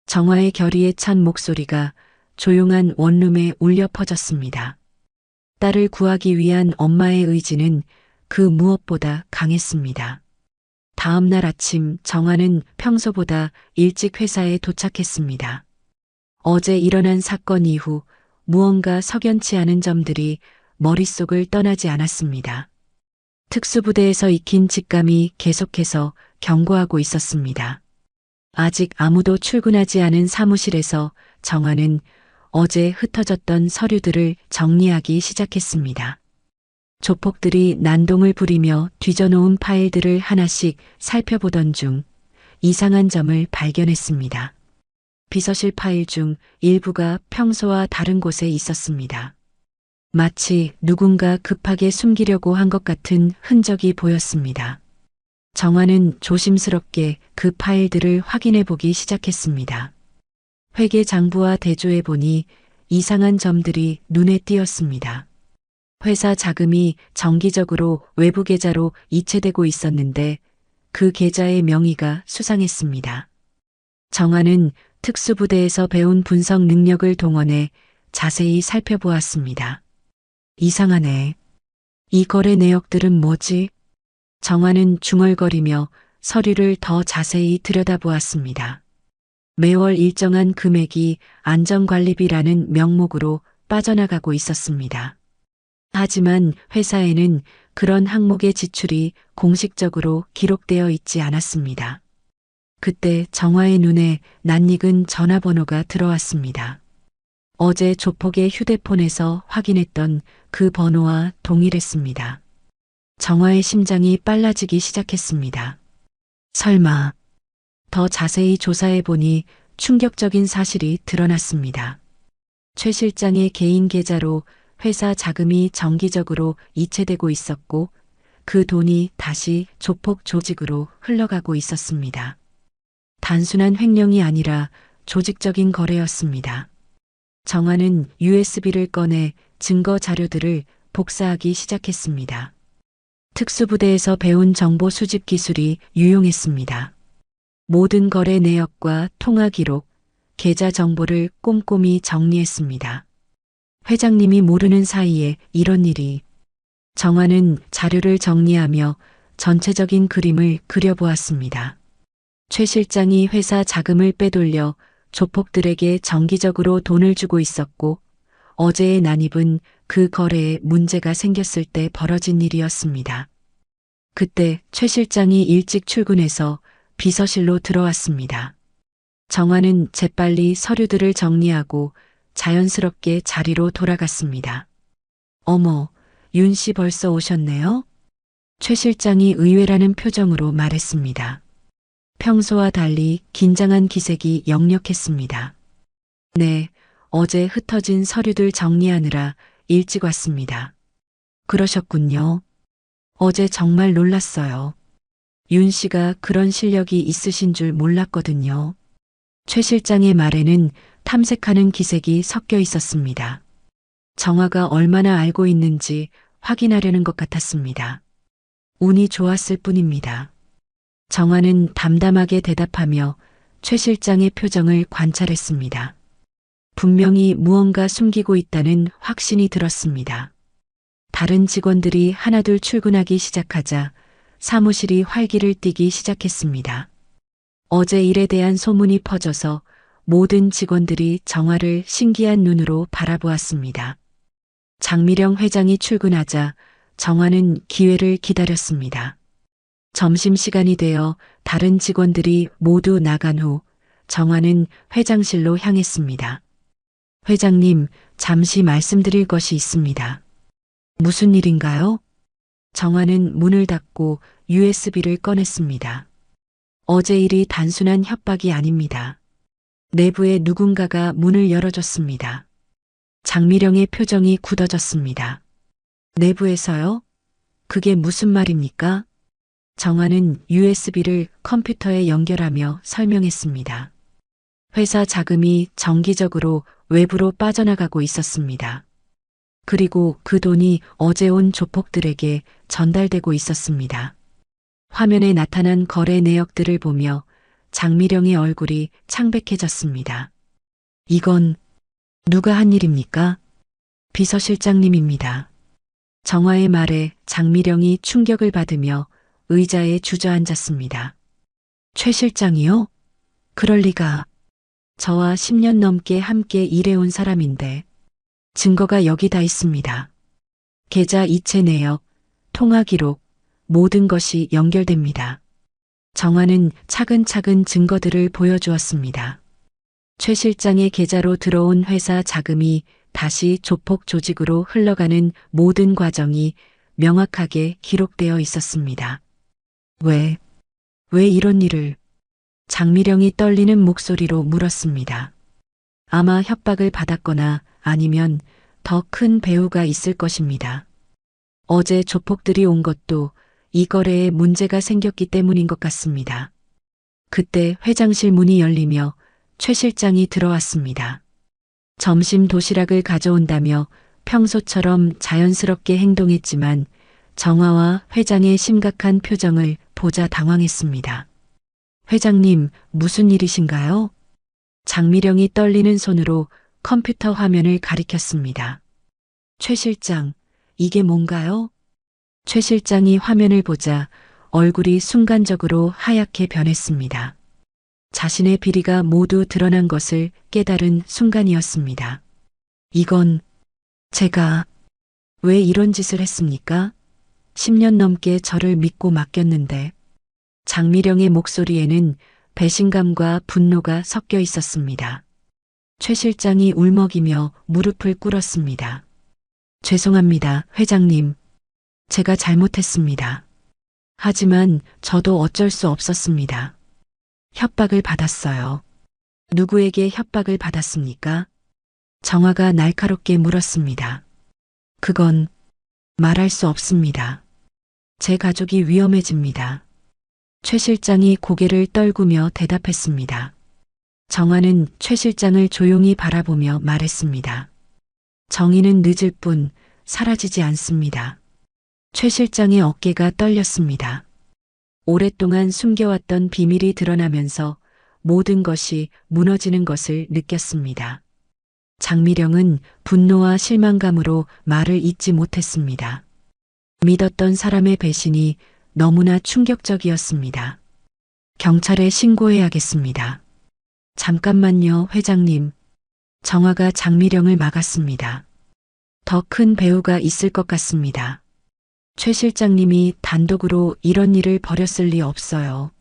정화의 결의에 찬 목소리가 조용한 원룸에 울려 퍼졌습니다. 딸을 구하기 위한 엄마의 의지는 그 무엇보다 강했습니다. 다음 날 아침 정화는 평소보다 일찍 회사에 도착했습니다. 어제 일어난 사건 이후 무언가 석연치 않은 점들이 머릿속을 떠나지 않았습니다. 특수부대에서 익힌 직감이 계속해서 경고하고 있었습니다. 아직 아무도 출근하지 않은 사무실에서 정화는 어제 흩어졌던 서류들을 정리하기 시작했습니다. 조폭들이 난동을 부리며 뒤져놓은 파일들을 하나씩 살펴보던 중 이상한 점을 발견했습니다. 비서실 파일 중 일부가 평소와 다른 곳에 있었습니다. 마치 누군가 급하게 숨기려고 한 것 같은 흔적이 보였습니다. 정화는 조심스럽게 그 파일들을 확인해 보기 시작했습니다. 회계 장부와 대조해 보니 이상한 점들이 눈에 띄었습니다. 회사 자금이 정기적으로 외부 계좌로 이체되고 있었는데 그 계좌의 명의가 수상했습니다. 정화는 특수부대에서 배운 분석 능력을 동원해 자세히 살펴보았습니다. 이상하네. 이 거래 내역들은 뭐지? 정화는 중얼거리며 서류를 더 자세히 들여다보았습니다. 매월 일정한 금액이 안전관리비라는 명목으로 빠져나가고 있었습니다. 하지만 회사에는 그런 항목의 지출이 공식적으로 기록되어 있지 않았습니다. 그때 정화의 눈에 낯익은 전화번호가 들어왔습니다. 어제 조폭의 휴대폰에서 확인했던 그 번호와 동일했습니다. 정화의 심장이 빨라지기 시작했습니다. 설마 더 자세히 조사해 보니 충격적인 사실이 드러났습니다. 최 실장의 개인 계좌로 회사 자금이 정기적으로 이체되고 있었고 그 돈이 다시 조폭 조직으로 흘러가고 있었습니다. 단순한 횡령이 아니라 조직적인 거래였습니다. 정화는 USB를 꺼내 증거 자료들을 복사하기 시작했습니다. 특수부대에서 배운 정보 수집 기술이 유용했습니다. 모든 거래 내역과 통화 기록, 계좌 정보를 꼼꼼히 정리했습니다. 회장님이 모르는 사이에 이런 일이. 정화는 자료를 정리하며 전체적인 그림을 그려보았습니다. 최 실장이 회사 자금을 빼돌려 조폭들에게 정기적으로 돈을 주고 있었고 어제의 난입은 그 거래에 문제가 생겼을 때 벌어진 일이었습니다. 그때 최 실장이 일찍 출근해서 비서실로 들어왔습니다. 정화는 재빨리 서류들을 정리하고 자연스럽게 자리로 돌아갔습니다. 어머, 윤 씨 벌써 오셨네요? 최 실장이 의외라는 표정으로 말했습니다. 평소와 달리 긴장한 기색이 역력했습니다. 네, 어제 흩어진 서류들 정리하느라 일찍 왔습니다. 그러셨군요. 어제 정말 놀랐어요. 윤 씨가 그런 실력이 있으신 줄 몰랐거든요. 최 실장의 말에는 탐색하는 기색이 섞여 있었습니다. 정화가 얼마나 알고 있는지 확인하려는 것 같았습니다. 운이 좋았을 뿐입니다. 정화는 담담하게 대답하며 최 실장의 표정을 관찰했습니다. 분명히 무언가 숨기고 있다는 확신이 들었습니다. 다른 직원들이 하나둘 출근하기 시작하자 사무실이 활기를 띠기 시작했습니다. 어제 일에 대한 소문이 퍼져서 모든 직원들이 정화를 신기한 눈으로 바라보았습니다. 장미령 회장이 출근하자 정화는 기회를 기다렸습니다. 점심시간이 되어 다른 직원들이 모두 나간 후 정화는 회장실로 향했습니다. 회장님, 잠시 말씀드릴 것이 있습니다. 무슨 일인가요? 정화는 문을 닫고 USB를 꺼냈습니다. 어제 일이 단순한 협박이 아닙니다. 내부에 누군가가 문을 열어줬습니다. 장미령의 표정이 굳어졌습니다. 내부에서요? 그게 무슨 말입니까? 정화는 USB를 컴퓨터에 연결하며 설명했습니다. 회사 자금이 정기적으로 외부로 빠져나가고 있었습니다. 그리고 그 돈이 어제 온 조폭들에게 전달되고 있었습니다. 화면에 나타난 거래 내역들을 보며 장미령의 얼굴이 창백해졌습니다. 이건 누가 한 일입니까? 비서실장님입니다. 정화의 말에 장미령이 충격을 받으며 의자에 주저앉았습니다. 최 실장이요? 그럴 리가. 저와 10년 넘게 함께 일해온 사람인데 증거가 여기 다 있습니다. 계좌 이체 내역, 통화 기록, 모든 것이 연결됩니다. 정화는 차근차근 증거들을 보여주었습니다. 최 실장의 계좌로 들어온 회사 자금이 다시 조폭 조직으로 흘러가는 모든 과정이 명확하게 기록되어 있었습니다. 왜 이런 일을? 장미령이 떨리는 목소리로 물었습니다. 아마 협박을 받았거나 아니면 더 큰 배후가 있을 것입니다. 어제 조폭들이 온 것도 이 거래에 문제가 생겼기 때문인 것 같습니다. 그때 회장실 문이 열리며 최 실장이 들어왔습니다. 점심 도시락을 가져온다며 평소처럼 자연스럽게 행동했지만 정화와 회장의 심각한 표정을 보자 당황했습니다. 회장님, 무슨 일이신가요? 장미령이 떨리는 손으로 컴퓨터 화면을 가리켰습니다. 최 실장, 이게 뭔가요? 최 실장이 화면을 보자 얼굴이 순간적으로 하얗게 변했습니다. 자신의 비리가 모두 드러난 것을 깨달은 순간이었습니다. 이건 제가 왜 이런 짓을 했습니까? 10년 넘게 저를 믿고 맡겼는데 장미령의 목소리에는 배신감과 분노가 섞여 있었습니다. 최 실장이 울먹이며 무릎을 꿇었습니다. 죄송합니다, 회장님. 제가 잘못했습니다. 하지만 저도 어쩔 수 없었습니다. 협박을 받았어요. 누구에게 협박을 받았습니까? 정화가 날카롭게 물었습니다. 그건 말할 수 없습니다. 제 가족이 위험해집니다. 최 실장이 고개를 떨구며 대답했습니다. 정화는 최 실장을 조용히 바라보며 말했습니다. 정의는 늦을 뿐 사라지지 않습니다. 최 실장의 어깨가 떨렸습니다. 오랫동안 숨겨왔던 비밀이 드러나면서 모든 것이 무너지는 것을 느꼈습니다. 장미령은 분노와 실망감으로 말을 잇지 못했습니다. 믿었던 사람의 배신이 너무나 충격적이었습니다. 경찰에 신고해야겠습니다. 잠깐만요, 회장님. 정화가 장미령을 막았습니다. 더 큰 배우가 있을 것 같습니다. 최 실장님이 단독으로 이런 일을 벌였을 리 없어요.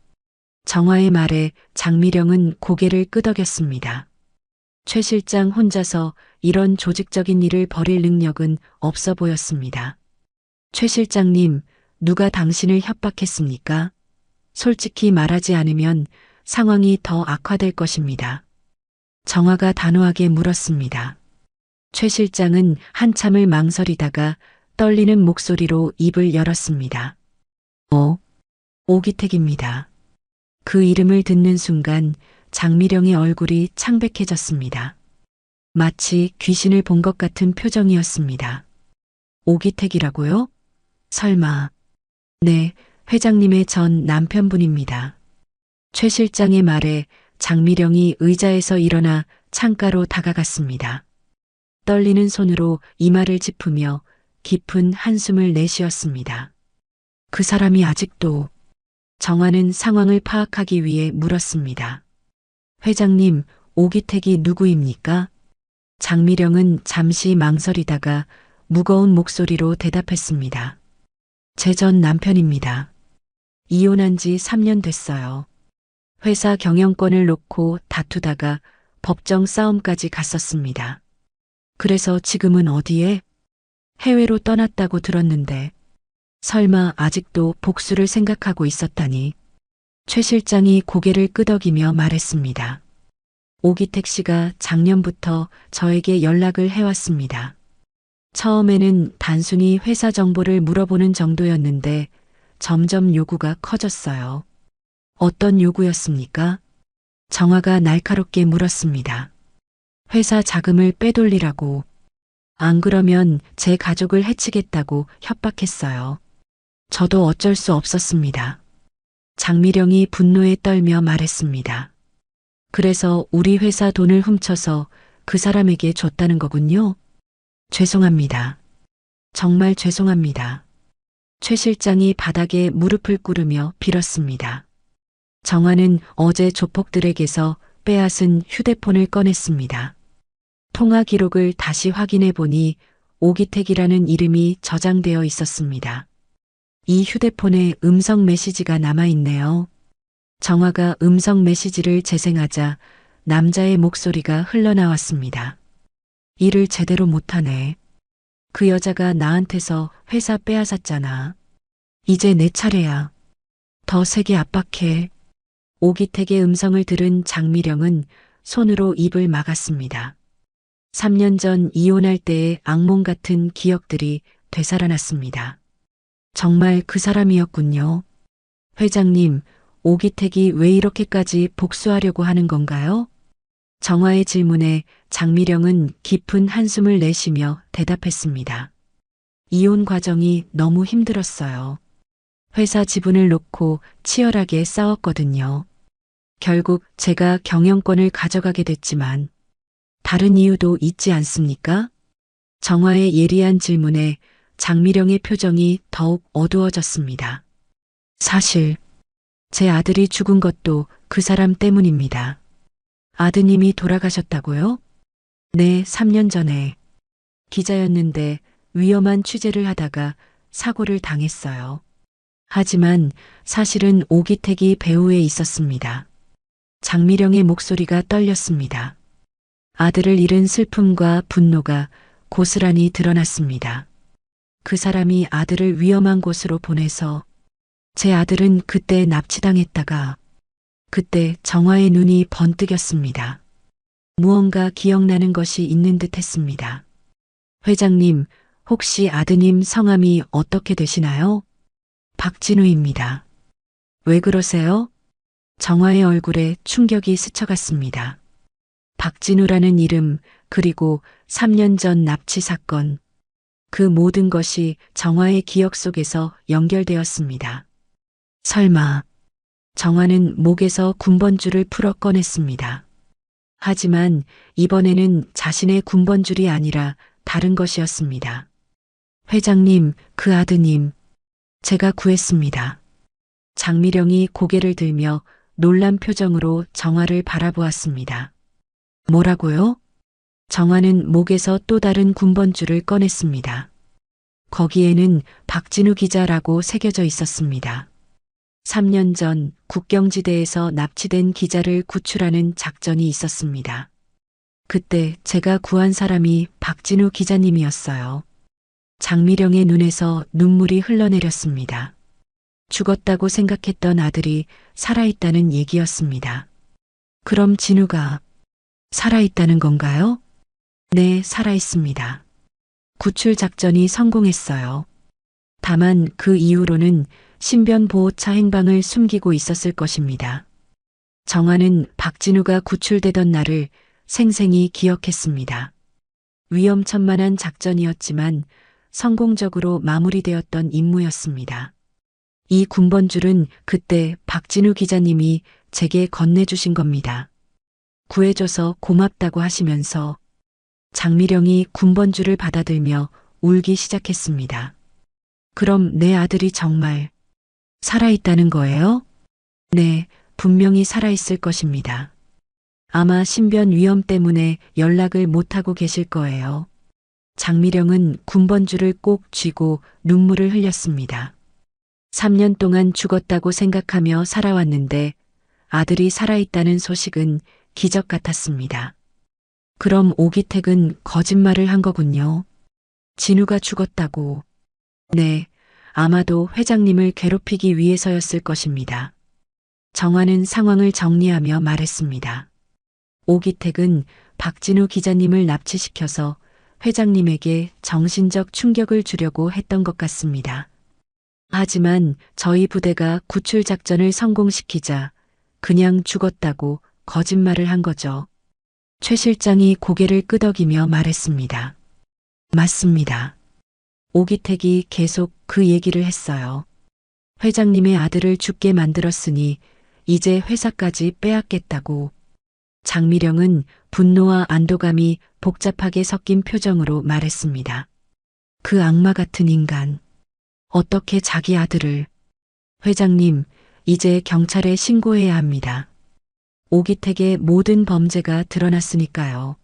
정화의 말에 장미령은 고개를 끄덕였습니다. 최 실장 혼자서 이런 조직적인 일을 벌일 능력은 없어 보였습니다. 최 실장님, 누가 당신을 협박했습니까? 솔직히 말하지 않으면 상황이 더 악화될 것입니다. 정화가 단호하게 물었습니다. 최 실장은 한참을 망설이다가 떨리는 목소리로 입을 열었습니다. 오기택입니다. 그 이름을 듣는 순간 장미령의 얼굴이 창백해졌습니다. 마치 귀신을 본 것 같은 표정이었습니다. 오기택이라고요? 설마. 네, 회장님의 전 남편분입니다. 최 실장의 말에 장미령이 의자에서 일어나 창가로 다가갔습니다. 떨리는 손으로 이마를 짚으며 깊은 한숨을 내쉬었습니다. 그 사람이 아직도. 정화는 상황을 파악하기 위해 물었습니다. 회장님, 오기택이 누구입니까? 장미령은 잠시 망설이다가 무거운 목소리로 대답했습니다. 제 전 남편입니다. 이혼한 지 3년 됐어요. 회사 경영권을 놓고 다투다가 법정 싸움까지 갔었습니다. 그래서 지금은 어디에? 해외로 떠났다고 들었는데 설마 아직도 복수를 생각하고 있었다니. 최 실장이 고개를 끄덕이며 말했습니다. 오기택 씨가 작년부터 저에게 연락을 해왔습니다. 처음에는 단순히 회사 정보를 물어보는 정도였는데 점점 요구가 커졌어요. 어떤 요구였습니까? 정화가 날카롭게 물었습니다. 회사 자금을 빼돌리라고. 안 그러면 제 가족을 해치겠다고 협박했어요. 저도 어쩔 수 없었습니다. 장미령이 분노에 떨며 말했습니다. 그래서 우리 회사 돈을 훔쳐서 그 사람에게 줬다는 거군요. 죄송합니다. 정말 죄송합니다. 최 실장이 바닥에 무릎을 꿇으며 빌었습니다. 정화는 어제 조폭들에게서 빼앗은 휴대폰을 꺼냈습니다. 통화 기록을 다시 확인해 보니 오기택이라는 이름이 저장되어 있었습니다. 이 휴대폰에 음성 메시지가 남아있네요. 정화가 음성 메시지를 재생하자 남자의 목소리가 흘러나왔습니다. 일을 제대로 못하네. 그 여자가 나한테서 회사 빼앗았잖아. 이제 내 차례야. 더 세게 압박해. 오기택의 음성을 들은 장미령은 손으로 입을 막았습니다. 3년 전 이혼할 때의 악몽 같은 기억들이 되살아났습니다. 정말 그 사람이었군요. 회장님, 오기택이 왜 이렇게까지 복수하려고 하는 건가요? 정화의 질문에 장미령은 깊은 한숨을 내쉬며 대답했습니다. 이혼 과정이 너무 힘들었어요. 회사 지분을 놓고 치열하게 싸웠거든요. 결국 제가 경영권을 가져가게 됐지만 다른 이유도 있지 않습니까? 정화의 예리한 질문에 장미령의 표정이 더욱 어두워졌습니다. 사실 제 아들이 죽은 것도 그 사람 때문입니다. 아드님이 돌아가셨다고요? 네, 3년 전에. 기자였는데 위험한 취재를 하다가 사고를 당했어요. 하지만 사실은 오기택이 배후에 있었습니다. 장미령의 목소리가 떨렸습니다. 아들을 잃은 슬픔과 분노가 고스란히 드러났습니다. 그 사람이 아들을 위험한 곳으로 보내서 제 아들은 그때 납치당했다가 그때 정화의 눈이 번뜩였습니다. 무언가 기억나는 것이 있는 듯 했습니다. 회장님, 혹시 아드님 성함이 어떻게 되시나요? 박진우입니다. 왜 그러세요? 정화의 얼굴에 충격이 스쳐갔습니다. 박진우라는 이름, 그리고 3년 전 납치 사건, 그 모든 것이 정화의 기억 속에서 연결되었습니다. 설마, 정화는 목에서 군번줄을 풀어 꺼냈습니다. 하지만 이번에는 자신의 군번줄이 아니라 다른 것이었습니다. 회장님, 그 아드님, 제가 구했습니다. 장미령이 고개를 들며 놀란 표정으로 정화를 바라보았습니다. 뭐라고요? 정화는 목에서 또 다른 군번줄을 꺼냈습니다. 거기에는 박진우 기자라고 새겨져 있었습니다. 3년 전 국경지대에서 납치된 기자를 구출하는 작전이 있었습니다. 그때 제가 구한 사람이 박진우 기자님이었어요. 장미령의 눈에서 눈물이 흘러내렸습니다. 죽었다고 생각했던 아들이 살아있다는 얘기였습니다. 그럼 진우가 살아있다는 건가요? 네, 살아있습니다. 구출 작전이 성공했어요. 다만 그 이후로는 신변보호차 행방을 숨기고 있었을 것입니다. 정화는 박진우가 구출되던 날을 생생히 기억했습니다. 위험천만한 작전이었지만 성공적으로 마무리되었던 임무였습니다. 이 군번줄은 그때 박진우 기자님이 제게 건네주신 겁니다. 구해줘서 고맙다고 하시면서 장미령이 군번줄을 받아들며 울기 시작했습니다. 그럼 내 아들이 정말 살아있다는 거예요? 네, 분명히 살아있을 것입니다. 아마 신변 위험 때문에 연락을 못하고 계실 거예요. 장미령은 군번줄을 꼭 쥐고 눈물을 흘렸습니다. 3년 동안 죽었다고 생각하며 살아왔는데 아들이 살아있다는 소식은 기적 같았습니다. 그럼 오기택은 거짓말을 한 거군요. 진우가 죽었다고. 네, 아마도 회장님을 괴롭히기 위해서였을 것입니다. 정화는 상황을 정리하며 말했습니다. 오기택은 박진우 기자님을 납치시켜서 회장님에게 정신적 충격을 주려고 했던 것 같습니다. 하지만 저희 부대가 구출 작전을 성공시키자 그냥 죽었다고 거짓말을 한 거죠. 최 실장이 고개를 끄덕이며 말했습니다. 맞습니다. 오기택이 계속 그 얘기를 했어요. 회장님의 아들을 죽게 만들었으니 이제 회사까지 빼앗겠다고. 장미령은 분노와 안도감이 복잡하게 섞인 표정으로 말했습니다. 그 악마 같은 인간. 어떻게 자기 아들을. 회장님, 이제 경찰에 신고해야 합니다. 오기택의 모든 범죄가 드러났으니까요.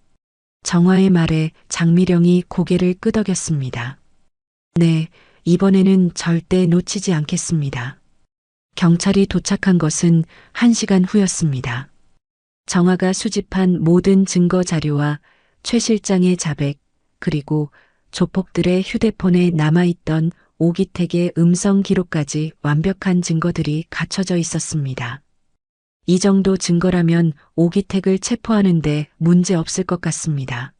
정화의 말에 장미령이 고개를 끄덕였습니다. 네, 이번에는 절대 놓치지 않겠습니다. 경찰이 도착한 것은 1시간 후였습니다. 정화가 수집한 모든 증거 자료와 최 실장의 자백, 그리고 조폭들의 휴대폰에 남아있던 오기택의 음성 기록까지 완벽한 증거들이 갖춰져 있었습니다. 이 정도 증거라면 오기택을 체포하는데 문제 없을 것 같습니다.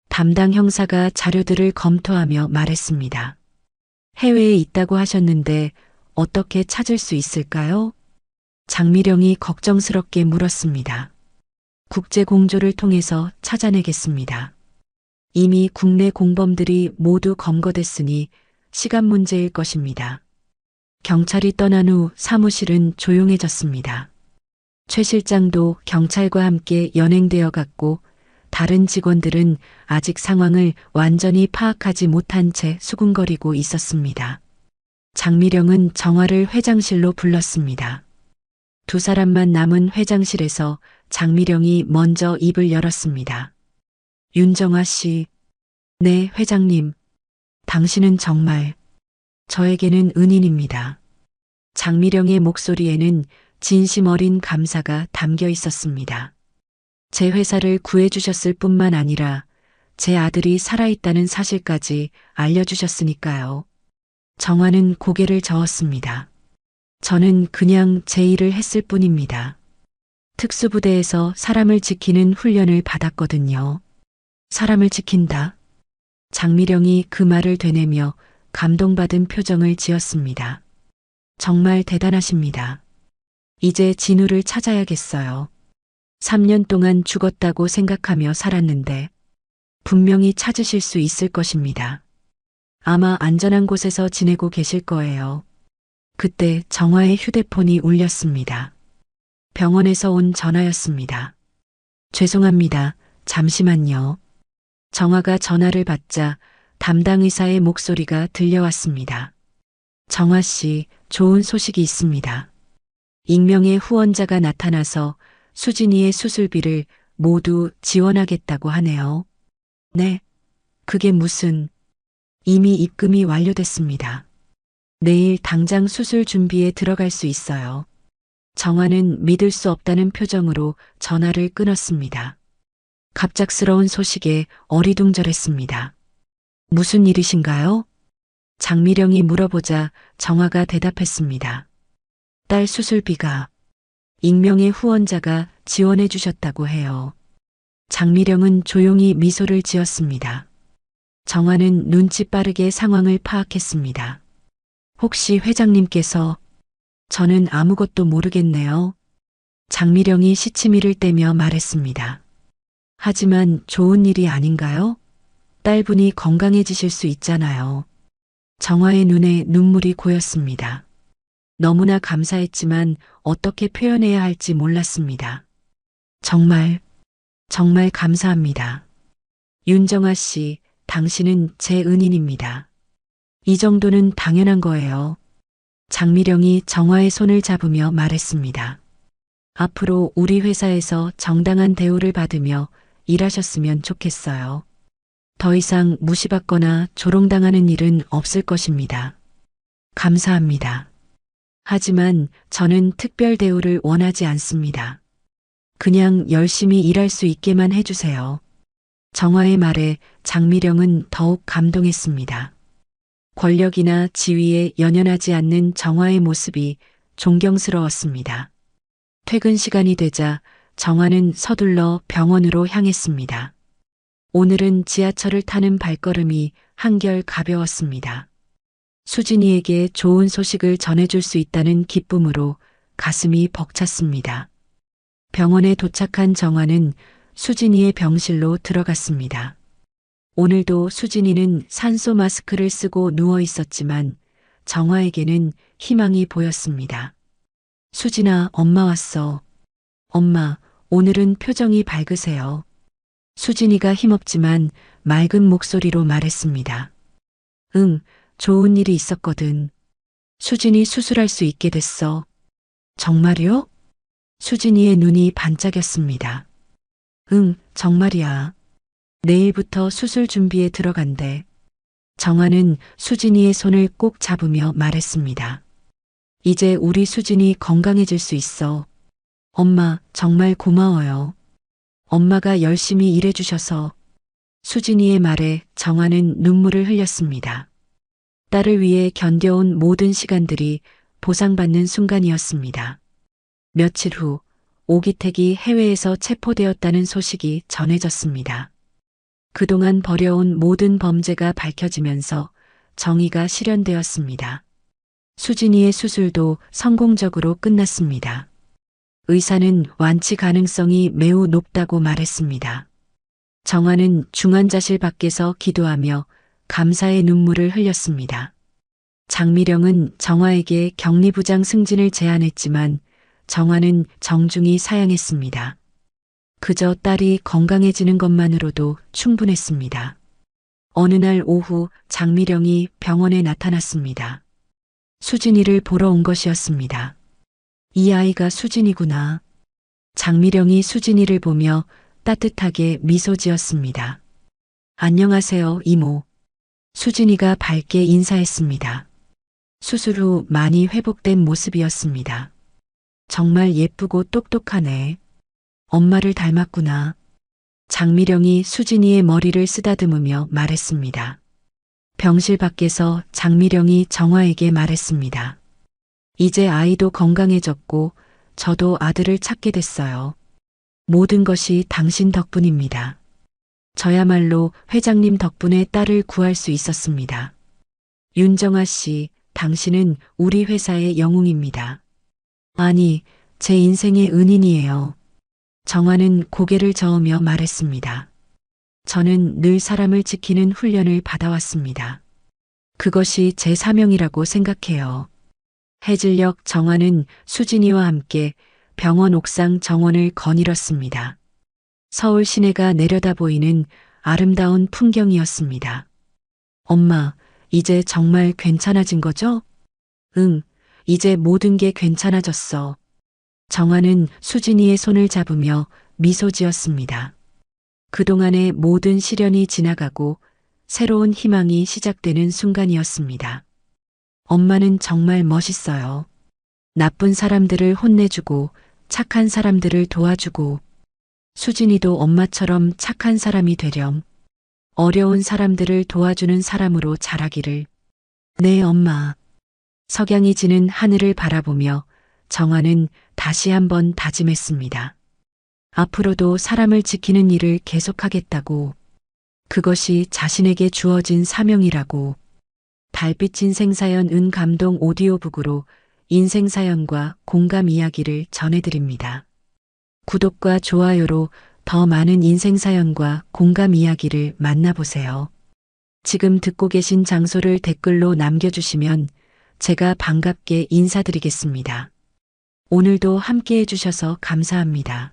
담당 형사가 자료들을 검토하며 말했습니다. 해외에 있다고 하셨는데 어떻게 찾을 수 있을까요? 장미령이 걱정스럽게 물었습니다. 국제 공조를 통해서 찾아내겠습니다. 이미 국내 공범들이 모두 검거됐으니 시간 문제일 것입니다. 경찰이 떠난 후 사무실은 조용해졌습니다. 최 실장도 경찰과 함께 연행되어 갔고 다른 직원들은 아직 상황을 완전히 파악하지 못한 채 수군거리고 있었습니다. 장미령은 정화를 회장실로 불렀습니다. 두 사람만 남은 회장실에서 장미령이 먼저 입을 열었습니다. 윤정화 씨, 네, 회장님. 당신은 정말 저에게는 은인입니다. 장미령의 목소리에는 진심 어린 감사가 담겨 있었습니다. 제 회사를 구해주셨을 뿐만 아니라 제 아들이 살아있다는 사실까지 알려주셨으니까요. 정화는 고개를 저었습니다. 저는 그냥 제 일을 했을 뿐입니다. 특수부대에서 사람을 지키는 훈련을 받았거든요. 사람을 지킨다. 장미령이 그 말을 되뇌며 감동받은 표정을 지었습니다. 정말 대단하십니다. 이제 진우를 찾아야겠어요. 3년 동안 죽었다고 생각하며 살았는데 분명히 찾으실 수 있을 것입니다. 아마 안전한 곳에서 지내고 계실 거예요. 그때 정화의 휴대폰이 울렸습니다. 병원에서 온 전화였습니다. 죄송합니다. 잠시만요. 정화가 전화를 받자 담당 의사의 목소리가 들려왔습니다. 정화 씨, 좋은 소식이 있습니다. 익명의 후원자가 나타나서 수진이의 수술비를 모두 지원하겠다고 하네요. 네, 그게 무슨... 이미 입금이 완료됐습니다. 내일 당장 수술 준비에 들어갈 수 있어요. 정화는 믿을 수 없다는 표정으로 전화를 끊었습니다. 갑작스러운 소식에 어리둥절했습니다. 무슨 일이신가요? 장미령이 물어보자 정화가 대답했습니다. 딸 수술비가 익명의 후원자가 지원해 주셨다고 해요. 장미령은 조용히 미소를 지었습니다. 정화는 눈치 빠르게 상황을 파악했습니다. 혹시 회장님께서... 저는 아무것도 모르겠네요. 장미령이 시치미를 떼며 말했습니다. 하지만 좋은 일이 아닌가요? 딸분이 건강해지실 수 있잖아요. 정화의 눈에 눈물이 고였습니다. 너무나 감사했지만 어떻게 표현해야 할지 몰랐습니다. 정말 감사합니다. 윤정아 씨, 당신은 제 은인입니다. 이 정도는 당연한 거예요. 장미령이 정화의 손을 잡으며 말했습니다. 앞으로 우리 회사에서 정당한 대우를 받으며 일하셨으면 좋겠어요. 더 이상 무시받거나 조롱당하는 일은 없을 것입니다. 감사합니다. 하지만 저는 특별 대우를 원하지 않습니다. 그냥 열심히 일할 수 있게만 해주세요. 정화의 말에 장미령은 더욱 감동했습니다. 권력이나 지위에 연연하지 않는 정화의 모습이 존경스러웠습니다. 퇴근 시간이 되자 정화는 서둘러 병원으로 향했습니다. 오늘은 지하철을 타는 발걸음이 한결 가벼웠습니다. 수진이에게 좋은 소식을 전해줄 수 있다는 기쁨으로 가슴이 벅찼습니다. 병원에 도착한 정화는 수진이의 병실로 들어갔습니다. 오늘도 수진이는 산소 마스크를 쓰고 누워 있었지만 정화에게는 희망이 보였습니다. 수진아, 엄마 왔어. 엄마, 오늘은 표정이 밝으세요. 수진이가 힘없지만 맑은 목소리로 말했습니다. 응, 좋은 일이 있었거든. 수진이 수술할 수 있게 됐어. 정말요? 수진이의 눈이 반짝였습니다. 응, 정말이야. 내일부터 수술 준비에 들어간대. 정화는 수진이의 손을 꼭 잡으며 말했습니다. 이제 우리 수진이 건강해질 수 있어. 엄마, 정말 고마워요. 엄마가 열심히 일해주셔서. 수진이의 말에 정화는 눈물을 흘렸습니다. 딸을 위해 견뎌온 모든 시간들이 보상받는 순간이었습니다. 며칠 후 오기택이 해외에서 체포되었다는 소식이 전해졌습니다. 그동안 벌여온 모든 범죄가 밝혀지면서 정의가 실현되었습니다. 수진이의 수술도 성공적으로 끝났습니다. 의사는 완치 가능성이 매우 높다고 말했습니다. 정화는 중환자실 밖에서 기도하며 감사의 눈물을 흘렸습니다. 장미령은 정화에게 격리부장 승진을 제안했지만 정화는 정중히 사양했습니다. 그저 딸이 건강해지는 것만으로도 충분했습니다. 어느 날 오후 장미령이 병원에 나타났습니다. 수진이를 보러 온 것이었습니다. 이 아이가 수진이구나. 장미령이 수진이를 보며 따뜻하게 미소 지었습니다. 안녕하세요, 이모. 수진이가 밝게 인사했습니다. 수술 후 많이 회복된 모습이었습니다. 정말 예쁘고 똑똑하네. 엄마를 닮았구나. 장미령이 수진이의 머리를 쓰다듬으며 말했습니다. 병실 밖에서 장미령이 정화에게 말했습니다. 이제 아이도 건강해졌고 저도 아들을 찾게 됐어요. 모든 것이 당신 덕분입니다. 저야말로 회장님 덕분에 딸을 구할 수 있었습니다. 윤정아 씨, 당신은 우리 회사의 영웅입니다. 아니, 제 인생의 은인이에요. 정화는 고개를 저으며 말했습니다. 저는 늘 사람을 지키는 훈련을 받아왔습니다. 그것이 제 사명이라고 생각해요. 해질녘 정화는 수진이와 함께 병원 옥상 정원을 거닐었습니다. 서울 시내가 내려다 보이는 아름다운 풍경이었습니다. 엄마, 이제 정말 괜찮아진 거죠? 응, 이제 모든 게 괜찮아졌어. 정화는 수진이의 손을 잡으며 미소 지었습니다. 그동안의 모든 시련이 지나가고 새로운 희망이 시작되는 순간이었습니다. 엄마는 정말 멋있어요. 나쁜 사람들을 혼내주고 착한 사람들을 도와주고 수진이도 엄마처럼 착한 사람이 되렴. 어려운 사람들을 도와주는 사람으로 자라기를. 네, 엄마. 석양이 지는 하늘을 바라보며 정화는 다시 한번 다짐했습니다. 앞으로도 사람을 지키는 일을 계속하겠다고. 그것이 자신에게 주어진 사명이라고. 달빛 인생사연 은감동 오디오북으로 인생사연과 공감 이야기를 전해드립니다. 구독과 좋아요로 더 많은 인생사연과 공감 이야기를 만나보세요. 지금 듣고 계신 장소를 댓글로 남겨주시면 제가 반갑게 인사드리겠습니다. 오늘도 함께 해주셔서 감사합니다.